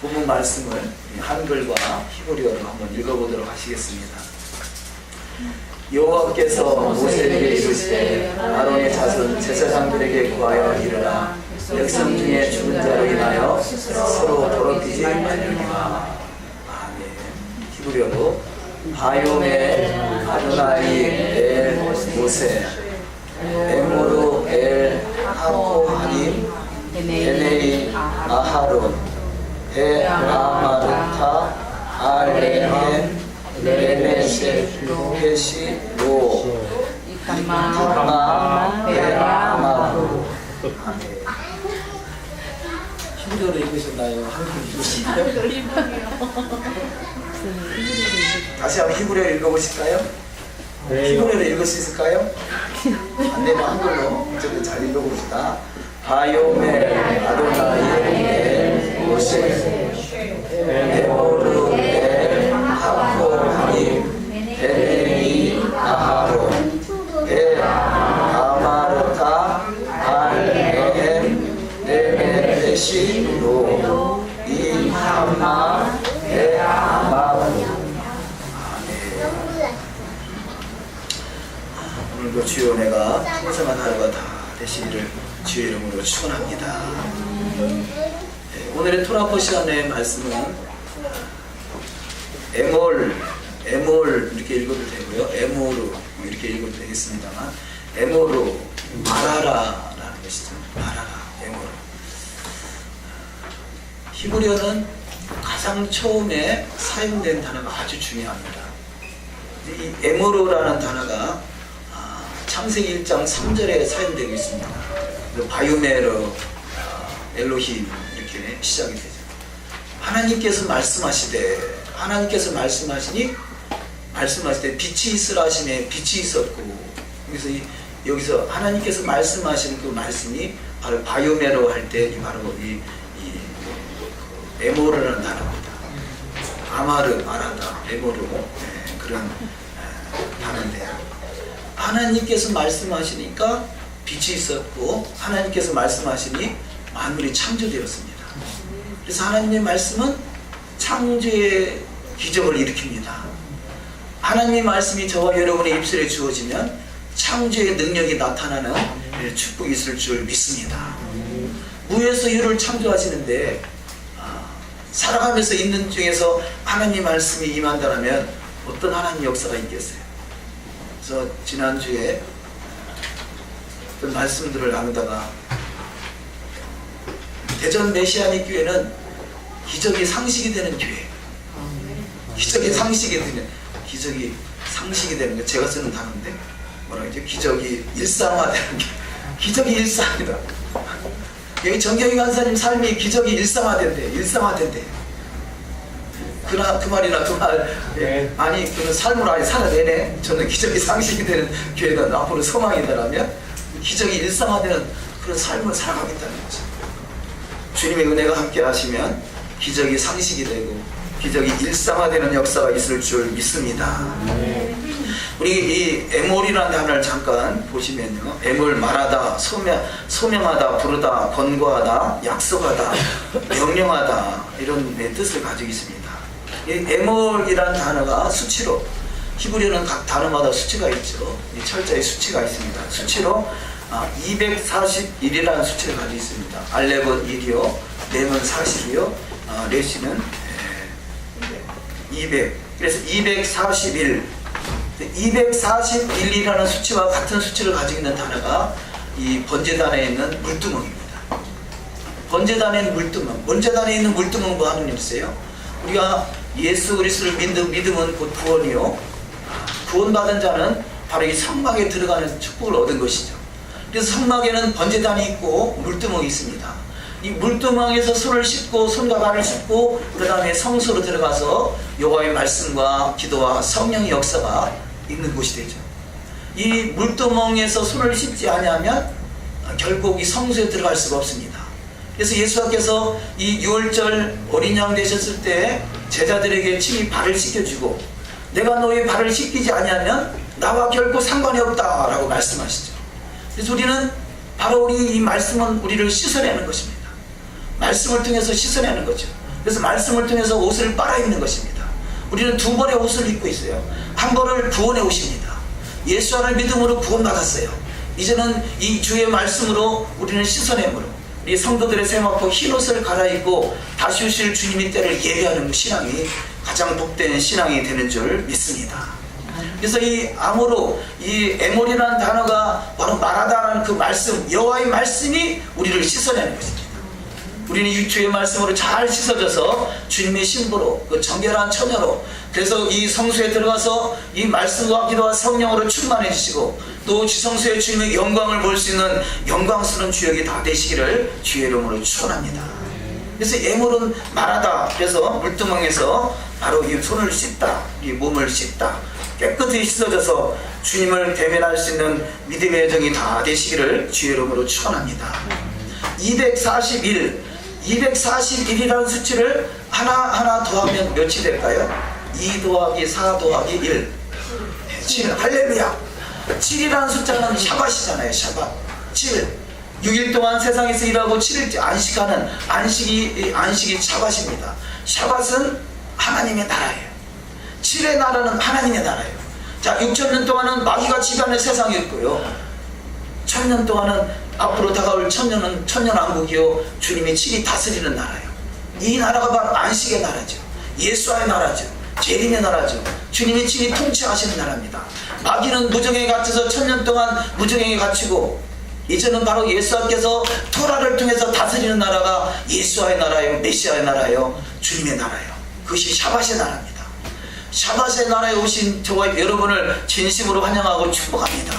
본문 말씀을 한글과 히브리어로 한번 읽어보도록 하시겠습니다. 여호와께서 모세에게 이르시되 아론의 자손 제사장들에게 구하여 이르라. 백성 중에 죽은 자로 인하여 서로 더럽히지 말려니와. 아멘. 히브리어로 바요메 아도나이 엘 모세 에모루 엘 하코하님 에네이 아하론 에 아마르타 알레헨 레네셋 헤시 로 이카마 베라마루. 히브리어로 읽으셨나요? 한글 읽으셨나요? 다시 한번 히브리어 읽어보실까요? 히브리어로 읽을 수 있을까요? 안 되면 한글로 어쨌든 잘 읽어봅시다. 바요멜 아도나이 모세 에모르 엘 하코하님 에네이 아하론 에 아마르타 알레헨 레메레시 로 이하마 에 아마루. 오늘도 주여 내가 풍성한 하루가 다 되시기를 주의 이름으로 축원합니다. 오늘의 토라코 시간의 말씀은 에몰 이렇게 읽어도 되고요, 에모르 이렇게 읽어도 되겠습니다만, 에모르 마라라라는 것이죠. 마라라, 에모르. 히브리어는 가장 처음에 사용된 단어가 아주 중요합니다. 이 에모르라는 단어가 창세기 1장 3절에 사용되고 있습니다. 바유메르 엘로힘 이렇게 시작이 되죠. 하나님께서 말씀하실 때 빛이 있으라 하시매 빛이 있었고, 여기서 하나님께서 말씀하시는 그 말씀이 바로 바유메르 할 때 바로 이 에모르라는 단어입니다. 아마르, 마라다, 에모르, 그런 단어인데요. 하나님께서 말씀하시니까 빛이 있었고, 하나님께서 말씀하시니 만물이 창조되었습니다. 그래서 하나님의 말씀은 창조의 기적을 일으킵니다. 하나님의 말씀이 저와 여러분의 입술에 주어지면 창조의 능력이 나타나는 축복이 있을 줄 믿습니다. 무에서 유를 창조하시는데 살아가면서 있는 중에서 하나님 말씀이 임한다면 어떤 하나님 역사가 있겠어요? 그래서 지난주에 어떤 말씀들을 나누다가 대전 메시아닉 교회는 기적이 상식이 되는 교회, 기적이 상식이 되는 거, 제가 쓰는 단어인데 뭐라 그러죠? 기적이 일상화되는 게, 기적이 일상이다. 여기 정경희 간사님 삶이 기적이 일상화된대. 그 말이나 그 말, 아니 그는 삶으로 아예 살아내네. 저는 기적이 상식이 되는 교회가 앞으로 소망이다라면 기적이 일상화되는 그런 삶을 살아가겠다는 거죠. 주님의 은혜가 함께 하시면 기적이 상식이 되고 기적이 일상화되는 역사가 있을 줄 믿습니다. 우리 이 에몰이라는 단어를 잠깐 보시면요, 에몰 말하다, 소명하다, 부르다, 권고하다, 약속하다, 명령하다, 이런 뜻을 가지고 있습니다. 이 에몰이라는 단어가 수치로, 히브리어는 각 단어마다 수치가 있죠. 이 철자에 수치가 있습니다. 수치로 241이라는 수치를 가지고 있습니다. 알렙은 1이요, 렘은 40이요, 레시는 200. 그래서 241이라는 수치와 같은 수치를 가지고 있는 단어가 이 번제단에 있는 물두멍입니다. 번제단에 있는 물두멍. 번제단에 있는 물두멍 뭐 하는 일이세요? 우리가 예수 그리스도를 믿음은 곧 구원이요, 구원받은 자는 바로 이 성막에 들어가는 축복을 얻은 것이죠. 그래서 성막에는 번제단이 있고 물두멍이 있습니다. 이 물두멍에서 손과 발을 씻고 그 다음에 성소로 들어가서 여호와의 말씀과 기도와 성령의 역사가 있는 곳이 되죠. 이 물두멍에서 손을 씻지 아니하면 결국 이 성소에 들어갈 수가 없습니다. 그래서 예수님께서 이 6월절 어린 양 되셨을 때 제자들에게 친히 발을 씻겨주고, 내가 너의 발을 씻기지 아니하면 나와 결코 상관이 없다라고 말씀하시죠. 그래서 우리는 바로 이 말씀은 우리를 씻어내는 것입니다. 말씀을 통해서 씻어내는 거죠. 그래서 말씀을 통해서 옷을 빨아입는 것입니다. 우리는 두 벌의 옷을 입고 있어요. 한 벌을 구원의 옷입니다. 예수 안을 믿음으로 구원받았어요. 이제는 이 주의 말씀으로 우리는 씻어내므로 우리 성도들의 세마포 흰 옷을 갈아입고 다시 오실 주님의 때를 예배하는 신앙이 가장 복된 신앙이 되는 줄 믿습니다. 그래서 이 암호로 이 에몰이라는 단어가 바로 말하다라는 그 말씀, 여호와의 말씀이 우리를 씻어내는 것입니다. 우리는 이 주의 말씀으로 잘 씻어져서 주님의 신부로, 그 정결한 처녀로, 그래서 이 성소에 들어가서 이 말씀과 기도와 성령으로 충만해 주시고 또 지성소에 주님의 영광을 볼 수 있는 영광스러운 주역이 다 되시기를 주의 이름으로 축원합니다. 그래서 에몰은 말하다, 그래서 물두멍에서 바로 이 손을 씻다, 이 몸을 씻다, 깨끗이 씻어져서 주님을 대면할 수 있는 믿음의 여정이 다 되시기를 주의 이름으로 축원합니다. 241이라는 수치를 하나 더하면 몇이 될까요? 2 더하기 4 더하기 1 7. 할렐루야. 7이라는 숫자는 샤밧이잖아요. 샤밧 7. 6일 동안 세상에서 일하고 7일째 안식하는 안식이 샤밧입니다. 샤밧은 하나님의 나라예요. 7의 나라는 하나님의 나라예요. 자, 6,000년 동안은 마귀가 지배하는 세상이었고요, 1,000년 동안은 앞으로 다가올 천년왕국이요 주님의 칠이 다스리는 나라예요. 이 나라가 바로 안식의 나라죠. 예수와의 나라죠. 재림의 나라죠. 주님의 칠이 통치하시는 나라입니다. 마귀는 무정에 갇혀서 1,000년 동안 무정에 갇히고 이제는 바로 예수님께서 토라를 통해서 다스리는 나라가 예수와의 나라예요. 메시아의 나라예요. 주님의 나라예요. 그것이 샤밧의 나라입니다. 샤밧의 나라에 오신 저와 여러분을 진심으로 환영하고 축복합니다.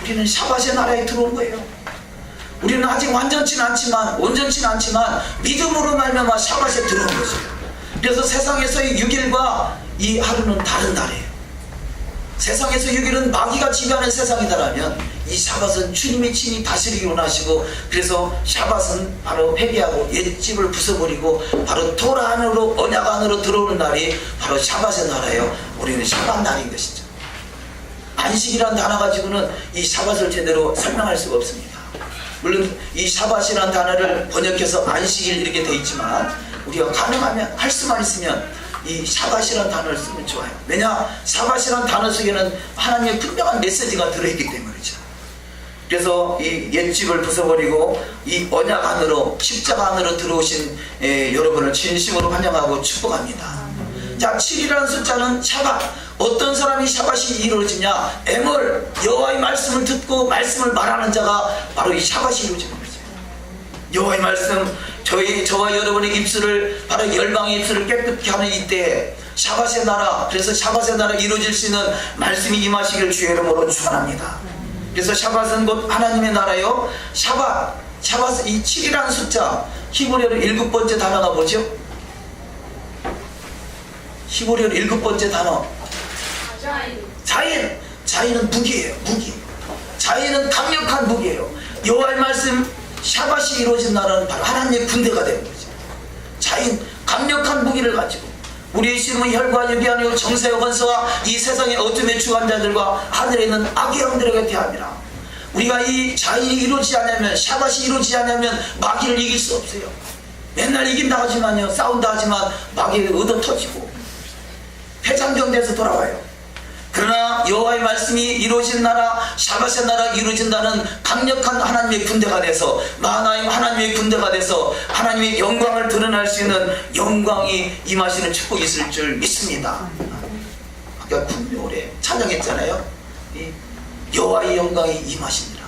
우리는 샤밧의 나라에 들어온 거예요. 우리는 아직 온전치는 않지만 믿음으로 말미암아 샤밧에 들어온 것이에요. 그래서 세상에서의 6일과 이 하루는 다른 날이에요. 세상에서 6일은 마귀가 지배하는 세상이다라면 이 샤밧은 주님의 친히 다스리기 원하시고, 그래서 샤밧은 바로 회개하고 옛집을 부숴버리고 바로 토라 안으로, 언약 안으로 들어오는 날이 바로 샤밧의 나라예요. 우리는 샤밧 날인 것이죠. 안식이란 단어 가지고는 이 샤밧을 제대로 설명할 수가 없습니다. 물론 이 샤밧이란 단어를 번역해서 안식일 이렇게 되어 있지만 우리가 가능하면 할 수만 있으면 이 샤밧이란 단어를 쓰면 좋아요. 왜냐? 샤밧이란 단어 속에는 하나님의 분명한 메시지가 들어있기 때문이죠. 그래서 이 옛집을 부숴버리고 이 언약 안으로, 십자가 안으로 들어오신 여러분을 진심으로 환영하고 축복합니다. 자, 7이라는 숫자는 샤밧. 어떤 사람이 샤밧이 이루어지냐? 에몰, 여호와의 말씀을 듣고 말씀을 말하는 자가 바로 이 샤밧이 이루어지는 거죠. 여호와의 말씀, 저와 여러분의 입술을, 바로 열방의 입술을 깨끗게 하는 이때에 샤밧의 나라, 그래서 샤밧의 나라 이루어질 수 있는 말씀이 임하시기를 주의 이름으로 축원합니다. 그래서 샤밧은 곧 하나님의 나라요. 샤밧, 이 7이라는 숫자, 히브리어로 7번째 단어가 뭐죠? 히브리어로 7번째 단어 자인은 무기예요. 무기. 자인은 강력한 무기예요. 여호와의 말씀 샤밧이 이루어진 나라는 바로 하나님의 군대가 되는 거죠. 자인, 강력한 무기를 가지고 우리의 심은 혈과 육이 아니요 정세와 권세와 이 세상의 어둠의 주관자들과 하늘에 있는 악의 영들에게 대함이라. 우리가 이 자인이 이루어지지 않으면, 샤밧이 이루어지지 않으면 마귀를 이길 수 없어요. 맨날 이긴다 하지만요, 싸운다 하지만 마귀가 얻어 터지고 패장경돼서 돌아와요. 그러나 여호와의 말씀이 이루어진 나라, 샤밧의 나라 이루어진다는 강력한 하나님의 군대가 돼서, 하나님의 군대가 돼서 하나님의 영광을 드러날 수 있는 영광이 임하시는 축복이 있을 줄 믿습니다. 아까 금요일에 찬양했잖아요. 여호와의 영광이 임하시니라.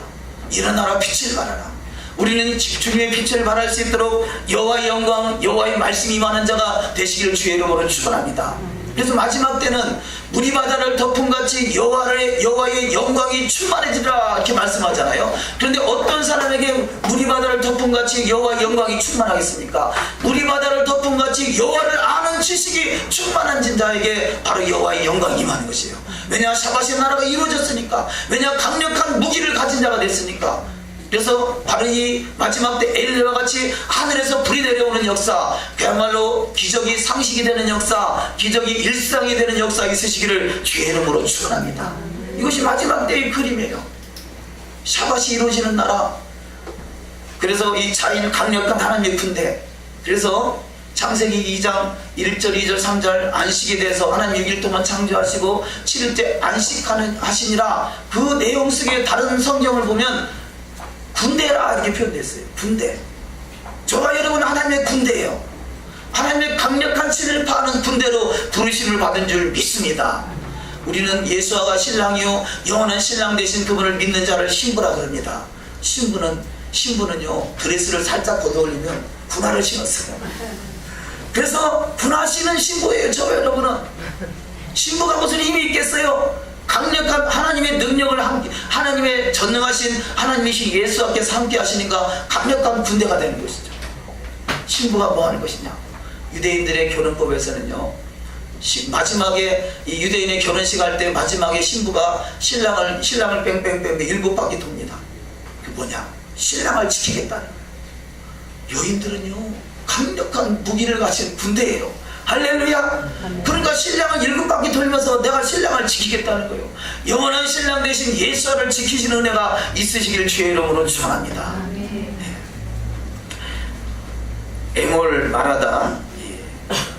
일어나라, 빛을 발하라. 우리는 주님의 빛을 발할 수 있도록 여호와의 영광, 여호와의 말씀이 임하는 자가 되시기를 주의 이름으로 축원합니다. 그래서 마지막 때는 물이 바다를 덮음같이 여호와의 영광이 충만해지라 이렇게 말씀하잖아요. 그런데 어떤 사람에게 물이 바다를 덮음같이 여호와의 영광이 충만하겠습니까? 물이 바다를 덮음같이 여호와를 아는 지식이 충만한 자에게 바로 여호와의 영광이 임하는 것이에요. 왜냐? 샤밧의 나라가 이루어졌으니까. 왜냐? 강력한 무기를 가진 자가 됐으니까. 그래서 바로 이 마지막 때 엘리야와 같이 하늘에서 불이 내려오는 역사, 그야말로 기적이 상식이 되는 역사, 기적이 일상이 되는 역사가 있으시기를 주의 이름으로 축원합니다. 이것이 마지막 때의 그림이에요. 샤밧이 이루어지는 나라. 그래서 이 자인 강력한 하나님의 군대. 그래서 창세기 2장 1절 2절 3절 안식에 대해서 하나님 6일 동안 창조하시고 7일째 안식하시니라 그 내용 속에 다른 성경을 보면 군대라 이렇게 표현됐어요. 군대. 저와 여러분 하나님의 군대예요. 하나님의 강력한 신을 파는 군대로 부르심을 받은 줄 믿습니다. 우리는 예수와가 신랑이요 영원한 신랑 되신 그분을 믿는 자를 신부라 그럽니다. 신부는요 드레스를 살짝 걷어올리면 분화를 신었어요. 그래서 분화 신은 신부예요. 저 여러분은 신부가 무슨 힘이 있겠어요? 강력한 하나님의 능력을 하나님의 전능하신 하나님이신 예수와께서 함께 하시니까 강력한 군대가 되는 것이죠. 신부가 뭐 하는 것이냐? 유대인들의 결혼법에서는요 마지막에 이 유대인의 결혼식 할 때 마지막에 신부가 신랑을 뺑뺑뺑 7바퀴 돕니다. 그 뭐냐? 신랑을 지키겠다는 거예요. 여인들은요 강력한 무기를 가진 군대예요. 할렐루야. 그러니까 신랑을 7바퀴 돌면서 내가 신랑을 지키겠다는 거예요. 영원한 신랑 되신 예수를 지키시는 은혜가 있으시기를 주의 이름으로 축원합니다. 에몰 말하다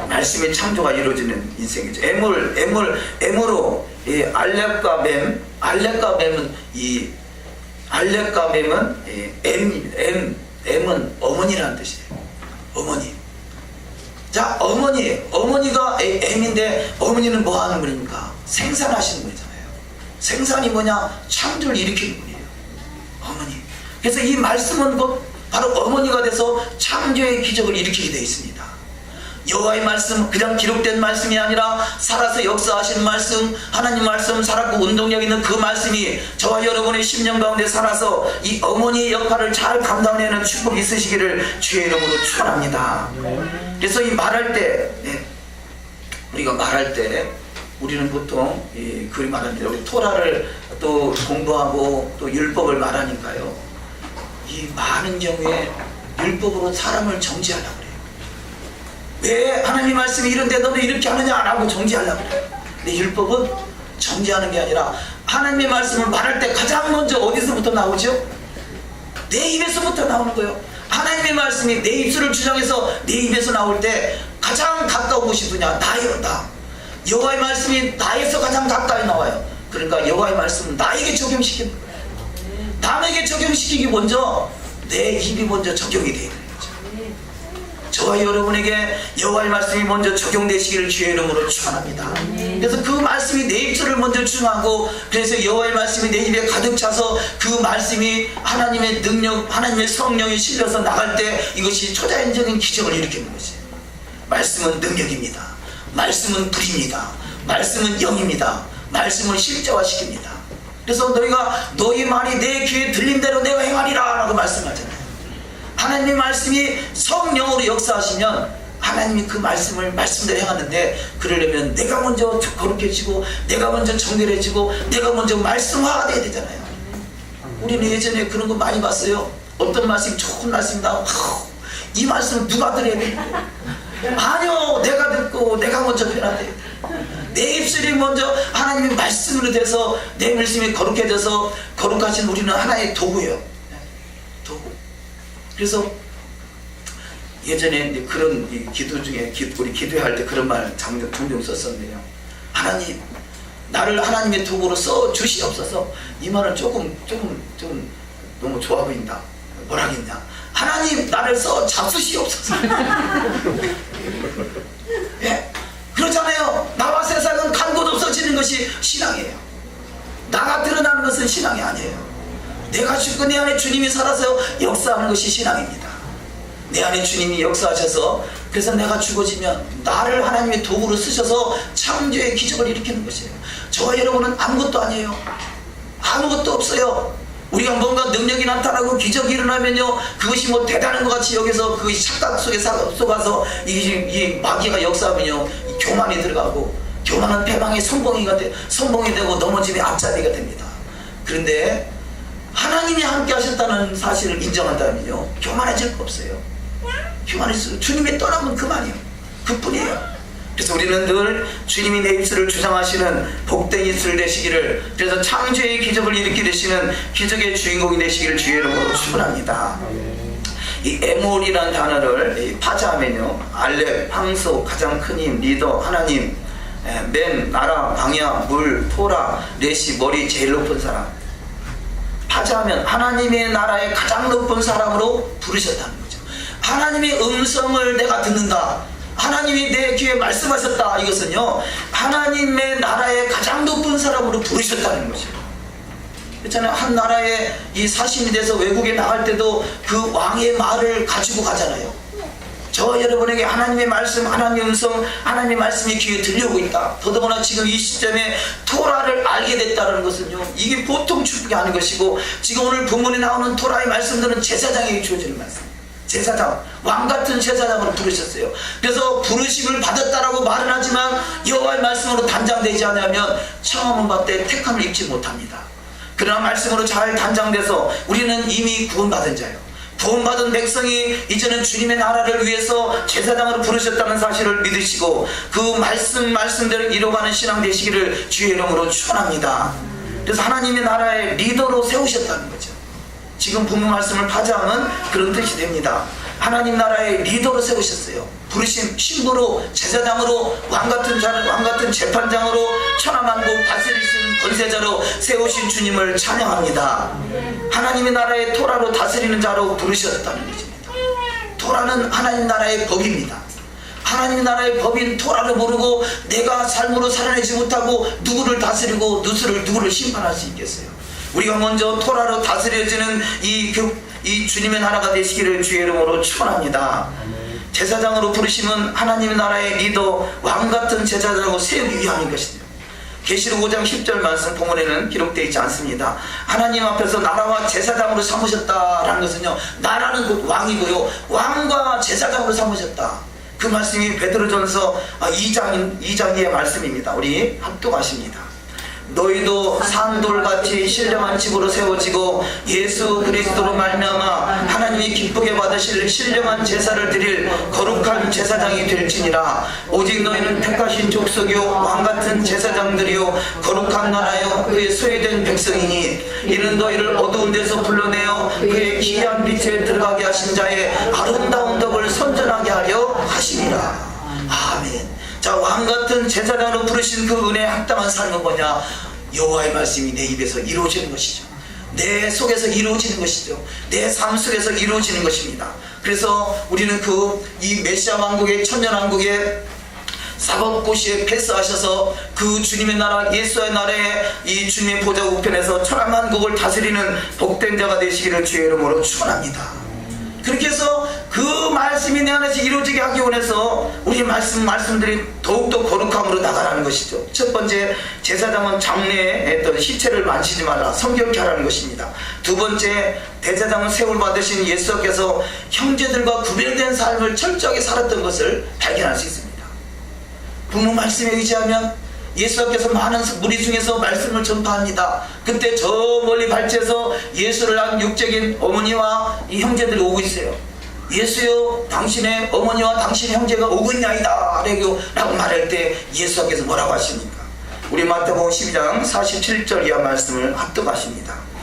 말씀의 창조가 이루어지는 인생이죠. 에몰로 알렙과 mem은 M은 어머니라는 뜻이에요. 어머니. 자, 어머니가 M인데 어머니는 뭐 하는 분입니까? 생산하시는 분이잖아요. 생산이 뭐냐? 창조를 일으키는 분이에요. 어머니. 그래서 이 말씀은 바로 어머니가 돼서 창조의 기적을 일으키게 되어 있습니다. 여호와의 말씀, 그냥 기록된 말씀이 아니라 살아서 역사하시는 말씀, 하나님 말씀, 살았고 운동력 있는 그 말씀이 저와 여러분의 심령 가운데 살아서 이 어머니의 역할을 잘 감당하는 축복이 있으시기를 주의 이름으로 축원합니다. 그래서 이 말할 때 우리가 말할 때 우리는 보통 그리 말할 때 우리 토라를 또 공부하고 또 율법을 말하니까요, 이 많은 경우에 율법으로 사람을 정죄하려고 그래요. 왜 하나님 말씀이 이런데 너는 이렇게 하느냐라고 정죄하려고 그래요. 근데 율법은 정죄하는 게 아니라 하나님의 말씀을 말할 때 가장 먼저 어디서부터 나오죠? 내 입에서부터 나오는 거예요. 하나님의 말씀이 내 입술을 주장해서 내 입에서 나올 때 가장 가까운 곳이 누냐? 나예요. 나. 여호와의 말씀이 나에서 가장 가까이 나와요. 그러니까 여호와의 말씀은 나에게 적용시키는 거예요. 남에게 적용시키기 먼저 내 입이 먼저 적용이 되는 거죠. 저와 여러분에게 여호와의 말씀이 먼저 적용되시기를 주의 이름으로 축원합니다. 그래서 그 말씀이 내 입술을 먼저 주장하고, 그래서 여호와의 말씀이 내 입에 가득 차서 그 말씀이 하나님의 능력, 하나님의 성령이 실려서 나갈 때 이것이 초자연적인 기적을 일으키는 것이에요. 말씀은 능력입니다. 말씀은 불입니다. 말씀은 영입니다. 말씀은 실제화시킵니다. 그래서 너희가 너희 말이 내 귀에 들린 대로 내가 행하리라 라고 말씀하잖아요. 하나님의 말씀이 성령으로 역사하시면 하나님이 그 말씀대로 행하는데, 그러려면 내가 먼저 거룩해지고 내가 먼저 정결해지고 내가 먼저 말씀화가 돼야 되잖아요. 우리는 예전에 그런 거 많이 봤어요. 어떤 말씀이 좋은 말씀이다. 이 말씀은 누가 들어야 돼? 아니요, 내가 듣고 내가 먼저 변화돼야 돼. 내 입술이 먼저 하나님의 말씀으로 돼서 내 말씀이 거룩해져서, 거룩하신 우리는 하나의 도구예요. 도구. 그래서 예전에 그런 기도 중에 우리 기도할 때 그런 말 종종 썼었는데요. 하나님, 나를 하나님의 도구로 써 주시옵소서. 이 말은 조금 너무 좋아 보인다. 뭐라겠냐? 하나님, 나를 써 잡수시옵소서. 예? 그렇잖아요. 나와 세상은 간 곳 없어지는 것이 신앙이에요. 나가 드러나는 것은 신앙이 아니에요. 내가 죽고 내 안에 주님이 살아서 역사하는 것이 신앙입니다. 내 안에 주님이 역사하셔서, 그래서 내가 죽어지면 나를 하나님의 도구로 쓰셔서 창조의 기적을 일으키는 것이에요. 저와 여러분은 아무것도 아니에요. 아무것도 없어요. 우리가 뭔가 능력이 나타나고 기적이 일어나면요, 그것이 뭐 대단한 것 같이 여기서 그 착각 속에 속아서 이 마귀가 역사하면요, 교만이 들어가고, 교만은 패망의 선봉이 되고 넘어짐의 앞잡이가 됩니다. 그런데 하나님이 함께 하셨다는 사실을 인정한다면요, 교만해질 거 없어요. 교만해질, 주님이 떠나면 그만이에요. 그뿐이에요. 그래서 우리는 늘 주님이 내 입술을 주장하시는 복된 입술 되시기를, 그래서 창조의 기적을 일으키게 되시는 기적의 주인공이 되시기를 주의 이름으로 축원합니다. 이 에몰이라는 단어를 파자하면요, 알렙, 황소, 가장 큰 힘, 리더, 하나님, 맨, 나라, 방야, 물, 토라, 레시, 머리 제일 높은 사람. 파자하면 하나님의 나라의 가장 높은 사람으로 부르셨다는 거죠. 하나님의 음성을 내가 듣는다, 하나님이 내 귀에 말씀하셨다, 이것은요 하나님의 나라의 가장 높은 사람으로 부르셨다는 거죠. 그렇잖아요. 한 나라에 이 사신이 돼서 외국에 나갈 때도 그 왕의 말을 가지고 가잖아요. 저 여러분에게 하나님의 말씀, 하나님의 음성, 하나님의 말씀이 귀에 들려오고 있다. 더더구나 지금 이 시점에 토라를 알게 됐다는 것은요, 이게 보통 축복이 아닌 것이고, 지금 오늘 본문에 나오는 토라의 말씀들은 제사장에게 주어지는 말씀. 제사장, 왕같은 제사장으로 부르셨어요. 그래서 부르심을 받았다라고 말은 하지만 여호와의 말씀으로 단장되지 않으면 청함을 받되 택함을 입지 못합니다. 그러나 말씀으로 잘 단장돼서 우리는 이미 구원받은 자예요. 구원받은 백성이 이제는 주님의 나라를 위해서 제사장으로 부르셨다는 사실을 믿으시고 그 말씀대로 이뤄가는 신앙 되시기를 주의 이름으로 축원합니다. 그래서 하나님의 나라의 리더로 세우셨다는 거죠. 지금 본문 말씀을 파자하면 그런 뜻이 됩니다. 하나님 나라의 리더로 세우셨어요. 부르심, 신부로, 제사장으로, 왕같은 재판장으로, 천하만국 다스리신 권세자로 세우신 주님을 찬양합니다. 하나님의 나라의 토라로 다스리는 자로 부르셨다는 것입니다. 토라는 하나님 나라의 법입니다. 하나님 나라의 법인 토라를 모르고 내가 삶으로 살아내지 못하고 누구를 다스리고 누구를 심판할 수 있겠어요? 우리가 먼저 토라로 다스려지는 이 주님의 나라가 되시기를 주의 이름으로 축원합니다. 제사장으로 부르심은 하나님의 나라의 리더, 왕같은 제사장으로 세우기 위함인 것이죠. 계시록 5장 10절 말씀 본문에는 기록되어 있지 않습니다. 하나님 앞에서 나라와 제사장으로 삼으셨다라는 것은요, 나라는 곧 왕이고요, 왕과 제사장으로 삼으셨다. 그 말씀이 베드로전서 2장의 말씀입니다. 우리 합독하십니다. 너희도 산돌같이 신령한 집으로 세워지고 예수 그리스도로 말미암아 하나님이 기쁘게 받으실 신령한 제사를 드릴 거룩한 제사장이 될지니라. 오직 너희는 택하신 족속이요 왕같은 제사장들이요 거룩한 나라요 그의 소유된 백성이니 이는 너희를 어두운 데서 불러내어 그의 기이한 빛에 들어가게 하신 자의 아름다운 덕을 선전하게 하려 하시니라. 아멘. 자, 왕같은 제사장으로 부르신 그 은혜에 합당한 삶은 뭐냐? 여호와의 말씀이 내 입에서 이루어지는 것이죠. 내 속에서 이루어지는 것이죠. 내 삶 속에서 이루어지는 것입니다. 그래서 우리는 이 메시아 왕국의 천년왕국의 사법고시에 패스하셔서 그 주님의 나라 예수의 나라에 이 주님의 보좌 우편에서 천하만국을 다스리는 복된 자가 되시기를 주의 이름으로 축원합니다. 그렇게 해서 그 말씀이 내 안에서 이루어지게 하기 원해서 우리 말씀들이 더욱더 거룩함으로 나가라는 것이죠. 첫 번째, 제사장은 장래에 했던 시체를 만지지 말라, 성결케 하라는 것입니다. 두 번째, 대제사장은 세울 받으신 예수께서 형제들과 구별된 삶을 철저하게 살았던 것을 발견할 수 있습니다. 본문 말씀에 의지하면 예수께서 많은 무리 중에서 말씀을 전파합니다. 그때 저 멀리 발치에서 예수를 낳은 육적인 어머니와 이 형제들이 오고 있어요. 예수여, 당신의 어머니와 당신의 형제가 오고 있나이다 라고 말할 때 예수께서 뭐라고 하십니까? 우리 마태복음 12장 47절 이하 말씀을 합독하십니다.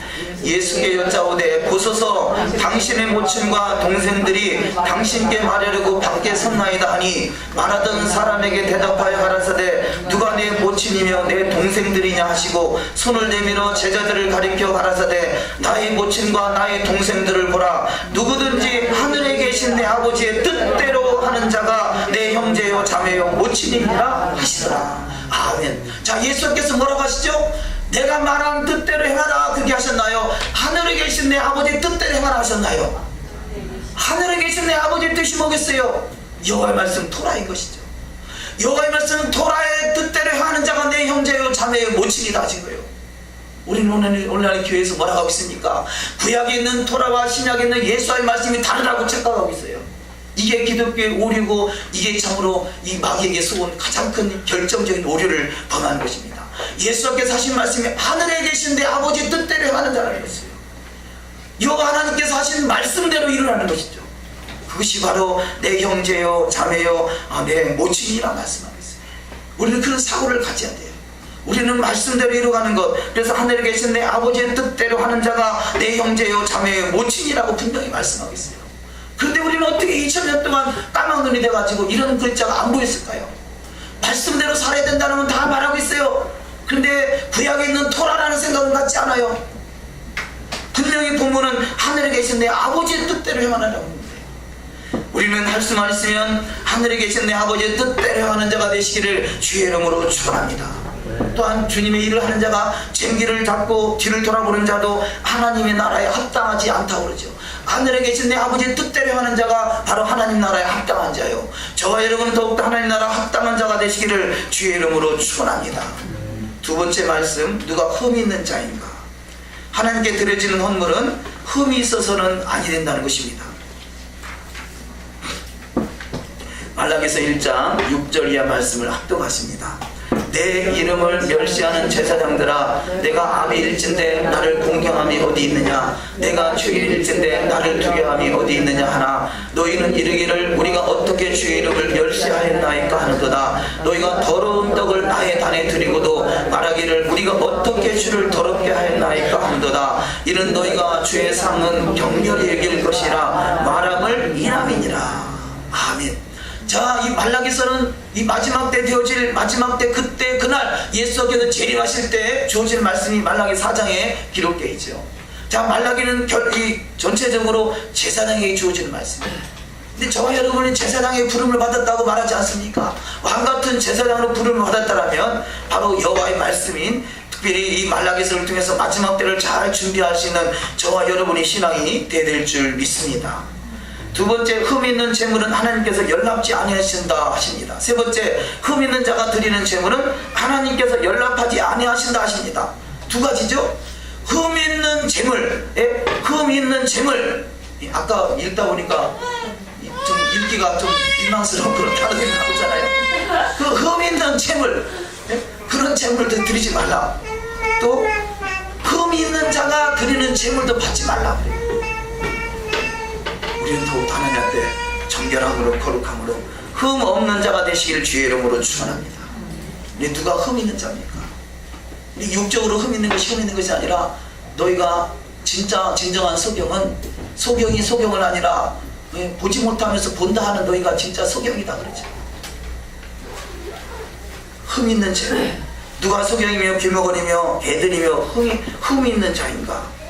예수께 여짜오되 보소서 당신의 모친과 동생들이 당신께 말하려고 밖에 섰나이다 하니 말하던 사람에게 대답하여 가라사대 누가 내 모친이며 내 동생들이냐 하시고 손을 내밀어 제자들을 가리켜 가라사대 나의 모친과 나의 동생들을 보라. 누구든지 하늘에 계신 내 아버지의 뜻대로 하는 자가 내 형제요 자매요 모친이니라 하시더라. 아멘. 자, 예수께서 뭐라고 하시죠? 내가 말한 뜻대로 행하라 그렇게 하셨나요? 하늘에 계신 내 아버지의 뜻대로 행하라 하셨나요? 하늘에 계신 내 아버지의 뜻이 뭐겠어요? 여호와의 말씀 토라인 것이죠. 여호와의 말씀은 토라의 뜻대로 행하는 자가 내 형제요 자매요 모친이다 하신 거예요. 우리는 오늘날 교회에서 뭐라고 하고 있습니까? 구약에 있는 토라와 신약에 있는 예수의 말씀이 다르다고 착각하고 있어요. 이게 기독교의 오류고 이게 참으로 이 마귀에게 쏘은 가장 큰 결정적인 오류를 범하는 것입니다. 예수께서 하신 말씀이 하늘에 계신 내 아버지 뜻대로 행하는 자라는 것이에요. 여호와 하나님께서 하신 말씀대로 일어나는 것이죠. 그것이 바로 내 형제요 자매요 내 모친이라 말씀하겠어요. 우리는 그런 사고를 가져야 돼요. 우리는 말씀대로 이루어가는 것. 그래서 하늘에 계신 내 아버지의 뜻대로 하는 자가 내 형제요 자매요 모친이라고 분명히 말씀하겠어요. 그런데 우리는 어떻게 2000년 동안 까막눈이 돼가지고 이런 글자가 안 보였을까요? 말씀대로 살아야 된다는 건 다 말하고 있어요. 그런데 구약에 있는 토라라는 생각은 갖지 않아요. 분명히 본문은 하늘에 계신 내 아버지의 뜻대로 행하라고 하는데, 우리는 할 수만 있으면 하늘에 계신 내 아버지의 뜻대로 행하는 자가 되시기를 주의 이름으로 축원합니다. 또한 주님의 일을 하는 자가 쟁기를 잡고 뒤를 돌아보는 자도 하나님의 나라에 합당하지 않다고 그러죠. 하늘에 계신 내 아버지의 뜻대로 하는 자가 바로 하나님 나라에 합당한 자요. 저와 여러분은 더욱더 하나님 나라 합당한 자가 되시기를 주의 이름으로 축원합니다. 두 번째 말씀, 누가 흠이 있는 자인가? 하나님께 드려지는 헌물은 흠이 있어서는 아니 된다는 것입니다. 말라기서 1장 6절 이하 말씀을 합독하십니다. 내 이름을 멸시하는 제사장들아, 내가 아비일진데 나를 공경함이 어디 있느냐? 내가 주일일진데 나를 두려함이 어디 있느냐 하나, 너희는 이르기를 우리가 어떻게 주의 이름을 멸시하였나이까 하는도다. 너희가 더러운 떡을 나의 단에 드리고도 말하기를 우리가 어떻게 주를 더럽게 하였나이까 하는도다. 이는 너희가 주의 상은 격렬히 여길 것이라 말함을 인함이니라. 아멘. 자, 이 말라기서는 이 마지막 때 되어질, 마지막 때 그때 그날 예수께서 재림하실 때 주어질 말씀이 말라기 4장에 기록되어 있죠. 자, 말라기는 이 전체적으로 제사장에게 주어지는 말씀이에요. 근데 저와 여러분이 제사장의 부름을 받았다고 말하지 않습니까? 왕같은 제사장으로 부름을 받았다면 바로 여호와의 말씀인, 특별히 이 말라기서를 통해서 마지막 때를 잘 준비할 수 있는 저와 여러분의 신앙이 되어야 줄 믿습니다. 두 번째, 흠 있는 재물은 하나님께서 연락지 아니하신다 하십니다. 세 번째, 흠 있는 자가 드리는 재물은 하나님께서 연락하지 아니하신다 하십니다. 두 가지죠. 흠 있는 재물, 흠 있는 재물. 아까 읽다 보니까 좀 읽기가 좀 민망스러운 그런 단어들이 나오잖아요. 그 흠 있는 재물, 그런 재물도 드리지 말라. 또 흠 있는 자가 드리는 재물도 받지 말라 그래요. 우리는 더욱 하나님한테 정결함으로 거룩함으로 흠 없는 자가 되시기를 주의 이름으로 축원합니다. 근데 누가 흠 있는 자입니까? 육적으로 흠 있는 것이 흠 있는 것이 아니라, 너희가 진정한 소경은 소경이 소경은 아니라 보지 못하면서 본다 하는 너희가 진짜 소경이다 그러죠. 흠 있는 죄, 누가 소경이며 귀머거리며 개들이며 흠이 있는 자인가?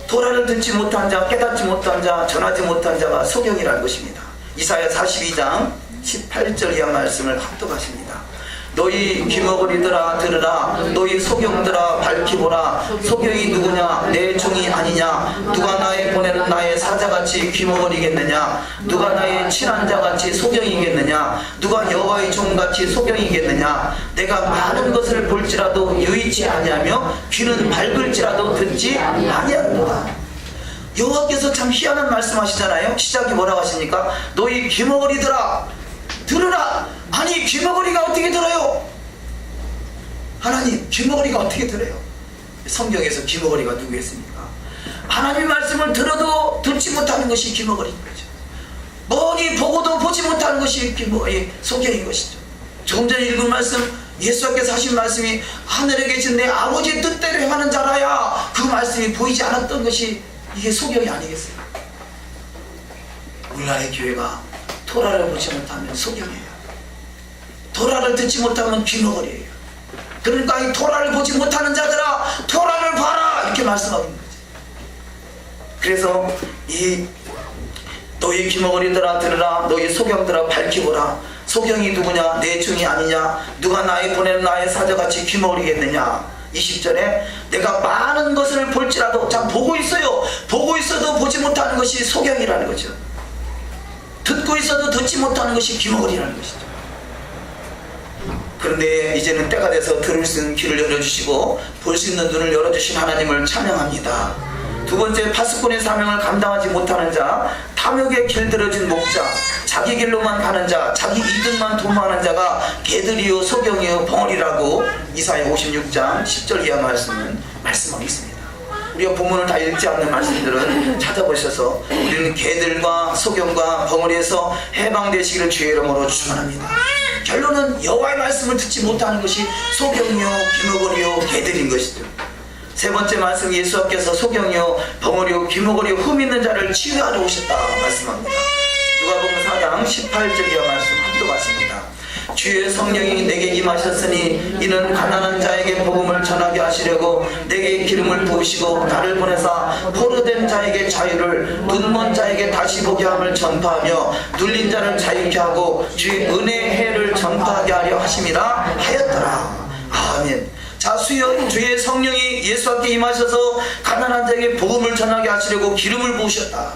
토라를 듣지 못한 자, 깨닫지 못한 자, 전하지 못한 자가 소경이라는 것입니다. 이사야 42장 18절 이하 말씀을 합독하십니다. 너희 귀머거리들아 들으라. 너희 소경들아 밝히보라. 소경이 누구냐? 내 종이 아니냐? 누가 나의 보내는 나의 사자같이 귀머거리겠느냐? 누가 나의 친한 자같이 소경이겠느냐? 누가 여호와의 종같이 소경이겠느냐? 내가 많은 것을 볼지라도 유의치 아니하며 귀는 밝을지라도 듣지 아니하노라. 여호와께서 참 희한한 말씀하시잖아요. 시작이 뭐라고 하십니까? 너희 귀머거리들아 들으라. 아니, 귀머거리가 어떻게 들어요? 하나님, 귀머거리가 어떻게 들어요? 성경에서 귀머거리가 누구겠습니까? 하나님 말씀을 들어도 듣지 못하는 것이 귀머거리인 거죠. 머니 보고도 보지 못하는 것이 소경인 것이죠. 조금 전에 읽은 말씀, 예수께서 하신 말씀이 하늘에 계신 내 아버지의 뜻대로 행하는 자라야, 그 말씀이 보이지 않았던 것이 이게 소경이 아니겠어요? 우리나라의 교회가 토라를 보지 못하면 소경이에요. 토라를 듣지 못하면 귀머거리예요. 그러니까 이 토라를 보지 못하는 자들아 토라를 봐라, 이렇게 말씀하는 거죠. 그래서 이 너희 귀머거리들아 들으라. 너희 소경들아 밝히보라. 소경이 누구냐? 내 종이 아니냐? 누가 나의 보내는 나의 사자같이 귀머거리겠느냐? 20절에 내가 많은 것을 볼지라도, 자, 보고 있어요. 보고 있어도 보지 못하는 것이 소경이라는 거죠. 듣고 있어도 듣지 못하는 것이 귀머거리라는 것이죠. 그런데 이제는 때가 돼서 들을 수 있는 귀를 열어주시고 볼 수 있는 눈을 열어주신 하나님을 찬양합니다. 두 번째, 파수꾼의 사명을 감당하지 못하는 자, 탐욕에 길들여진 목자, 자기 길로만 가는 자, 자기 이득만 도모하는 자가 개들이요 소경이요 벙어리라고 이사야 56장 10절 이하 말씀은 말씀하고 있습니다. 우리가 본문을 다 읽지 않는 말씀들은 찾아보셔서 우리는 개들과 소경과 벙어리에서 해방되시기를 주의 이름으로 축원합니다. 결론은 여호와의 말씀을 듣지 못하는 것이 소경이요 귀머거리요 개들인 것이죠. 세 번째 말씀, 예수께서 소경이요 벙어리요 귀머거리요 흠 있는 자를 치유하러 오셨다 말씀합니다. 누가복음 4장 18절이야 말씀 합독하십니다. 주의 성령이 내게 임하셨으니 이는 가난한 자에게 복음을 전하게 하시려고 내게 기름을 부으시고 나를 보내사 포로된 자에게 자유를, 눈먼 자에게 다시 보게 함을 전파하며 눌린 자를 자유케 하고 주의 은혜의 해를 전파하게 하려 하심이라 하였더라. 아멘. 자, 수요 주의 성령이 예수께 임하셔서 가난한 자에게 복음을 전하게 하시려고 기름을 부으셨다.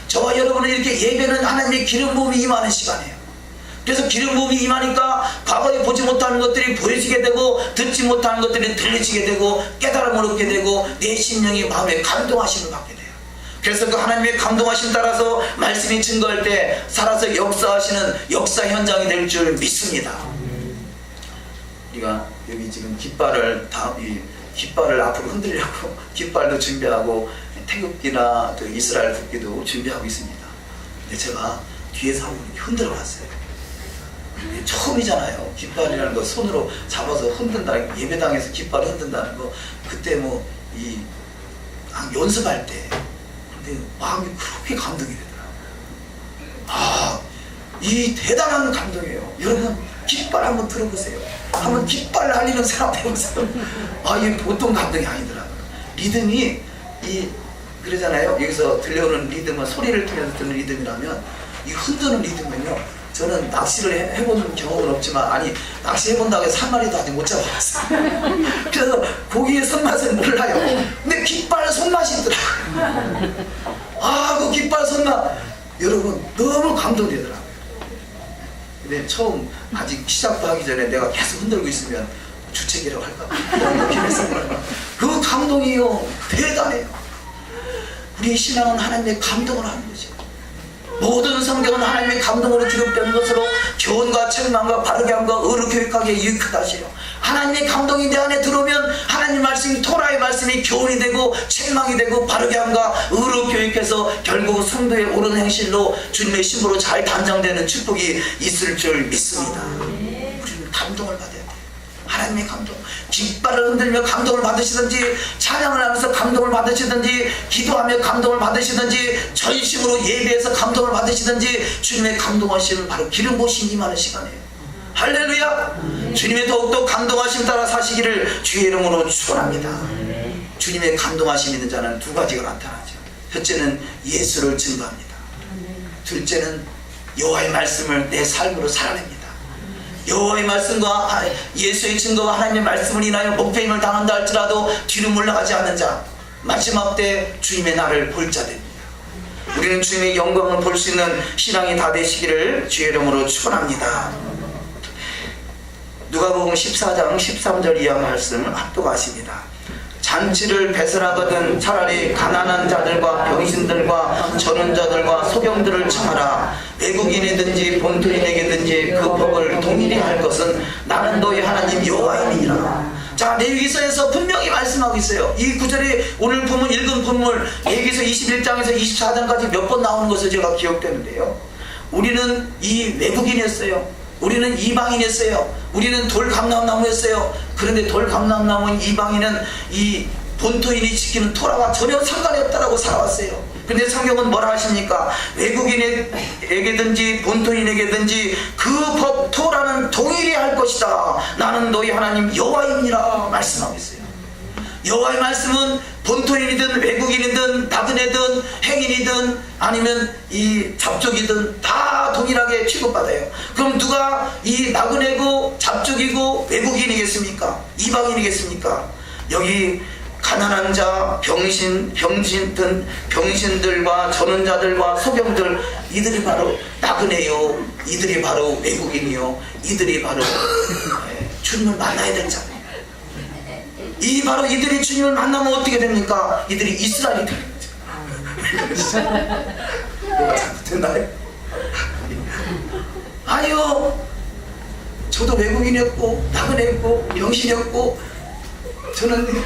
저와 여러분은 이렇게 예배는 하나님의 기름 부음이 임하는 시간이에요. 그래서 기름 부음이 임하니까 과거에 보지 못하는 것들이 보여지게 되고 듣지 못하는 것들이 들리지게 되고 깨달음을 얻게 되고 내 심령이 마음에 감동하심을 받게 돼요. 그래서 그 하나님의 감동하심 따라서 말씀이 증거할 때 살아서 역사하시는 역사 현장이 될 줄 믿습니다. 우리가 여기 지금 깃발을 앞으로 흔들려고 깃발도 준비하고 태극기나 또 이스라엘 국기도 준비하고 있습니다. 근데 제가 뒤에서 한번 흔들어 봤어요. 처음이잖아요. 깃발이라는 거 손으로 잡아서 흔든다는, 예배당에서 깃발 흔든다는 거, 그때 연습할 때 근데 마음이 그렇게 감동이 되더라고요. 이 대단한 감동이에요. 여러분 깃발 한번 들어보세요. 한번 깃발 날리는 사람 해보세요. 이게 보통 감동이 아니더라고요. 리듬이 그러잖아요. 여기서 들려오는 리듬은 소리를 통해서 듣는 리듬이라면 이 흔드는 리듬은요, 저는 낚시를 해본 경험은 없지만, 낚시 해본다고 해서 한 마리도 아직 못 잡아봤어요. 그래서 고기의 손맛을 몰라요. 근데 깃발 손맛이 있더라고요. 그 깃발 손맛, 여러분 너무 감동되더라고요. 근데 처음 아직 시작도 하기 전에 내가 계속 흔들고 있으면 주책이라고 할까 그 감동이요 대단해요. 우리 신앙은 하나님의 감동을 하는 거죠. 모든 성경은 하나님의 감동으로 기록된 것으로 교훈과 책망과 바르게 함과 의로 교육하기에 유익하다 하시요. 하나님의 감동이 내 안에 들어오면 하나님 말씀이, 토라의 말씀이 교훈이 되고 책망이 되고 바르게 함과 의로 교육해서 결국 성도의 옳은 행실로 주님의 신부로 잘 단장되는 축복이 있을 줄 믿습니다. 우리는 감동을 받아야 돼요. 하나님의 감동. 깃발을 흔들며 감동을 받으시든지, 찬양을 하면서 감동을 받으시든지, 기도하며 감동을 받으시든지, 전심으로 예배해서 감동을 받으시든지, 주님의 감동하심을 바로 기름 부으심이 임하는 시간이에요. 할렐루야. 주님의 더욱더 감동하심 따라 사시기를 주의 이름으로 축원합니다. 주님의 감동하심 있는 자는 두 가지가 나타나죠. 첫째는 예수를 증거합니다. 둘째는 여호와의 말씀을 내 삶으로 살아냅니다. 여호와의 말씀과 예수의 증거와 하나님의 말씀을 인하여 목배임을 당한다 할지라도 뒤로 물러가지 않는 자, 마지막 때 주님의 날을 볼 자 됩니다. 우리는 주님의 영광을 볼 수 있는 신앙이 다 되시기를 주의 이름으로 축원합니다. 누가복음 14장 13절 이하 말씀을 합독하십니다. 잔치를 배설하거든 차라리 가난한 자들과 병신들과 저는 자들과 소경들을 청하라. 외국인이든지 본토인에게든지 그 법을 동일히 할 것은 나는 너희 하나님 여호와이니라. 자, 레위기서에서 분명히 말씀하고 있어요. 이 구절이 오늘 읽은 본문 레위기서 21장에서 24장까지 몇 번 나오는 것을 제가 기억되는데요, 우리는 이 외국인이었어요. 우리는 이방인이었어요. 우리는 돌감람나무였어요. 그런데 돌감람나무인 이방인은 이 본토인이 지키는 토라와 전혀 상관이 없다라고 살아왔어요. 그런데 성경은 뭐라 하십니까? 외국인에게든지 본토인에게든지 그 법 토라는 동일히 할 것이다. 나는 너희 하나님 여호와이니라 말씀하고 있어요. 여호와의 말씀은 본토인이든 외국인이든 나그네든 행인이든 아니면 이 잡족이든 다 동일하게 취급받아요. 그럼 누가 이 나그네고 잡족이고 외국인이겠습니까? 이방인이겠습니까? 여기 가난한 자, 병신들과 저는 자들과 소경들, 이들이 바로 나그네요, 이들이 바로 외국인이요, 이들이 바로 주님을 만나야 될 자들. 바로 이들이 주님을 만나면 어떻게 됩니까? 이들이 이스라엘이 되는 거죠. 뭐가 잘못됐나요? 아니요, 저도 외국인이었고 나그네였고 병신이었고 저는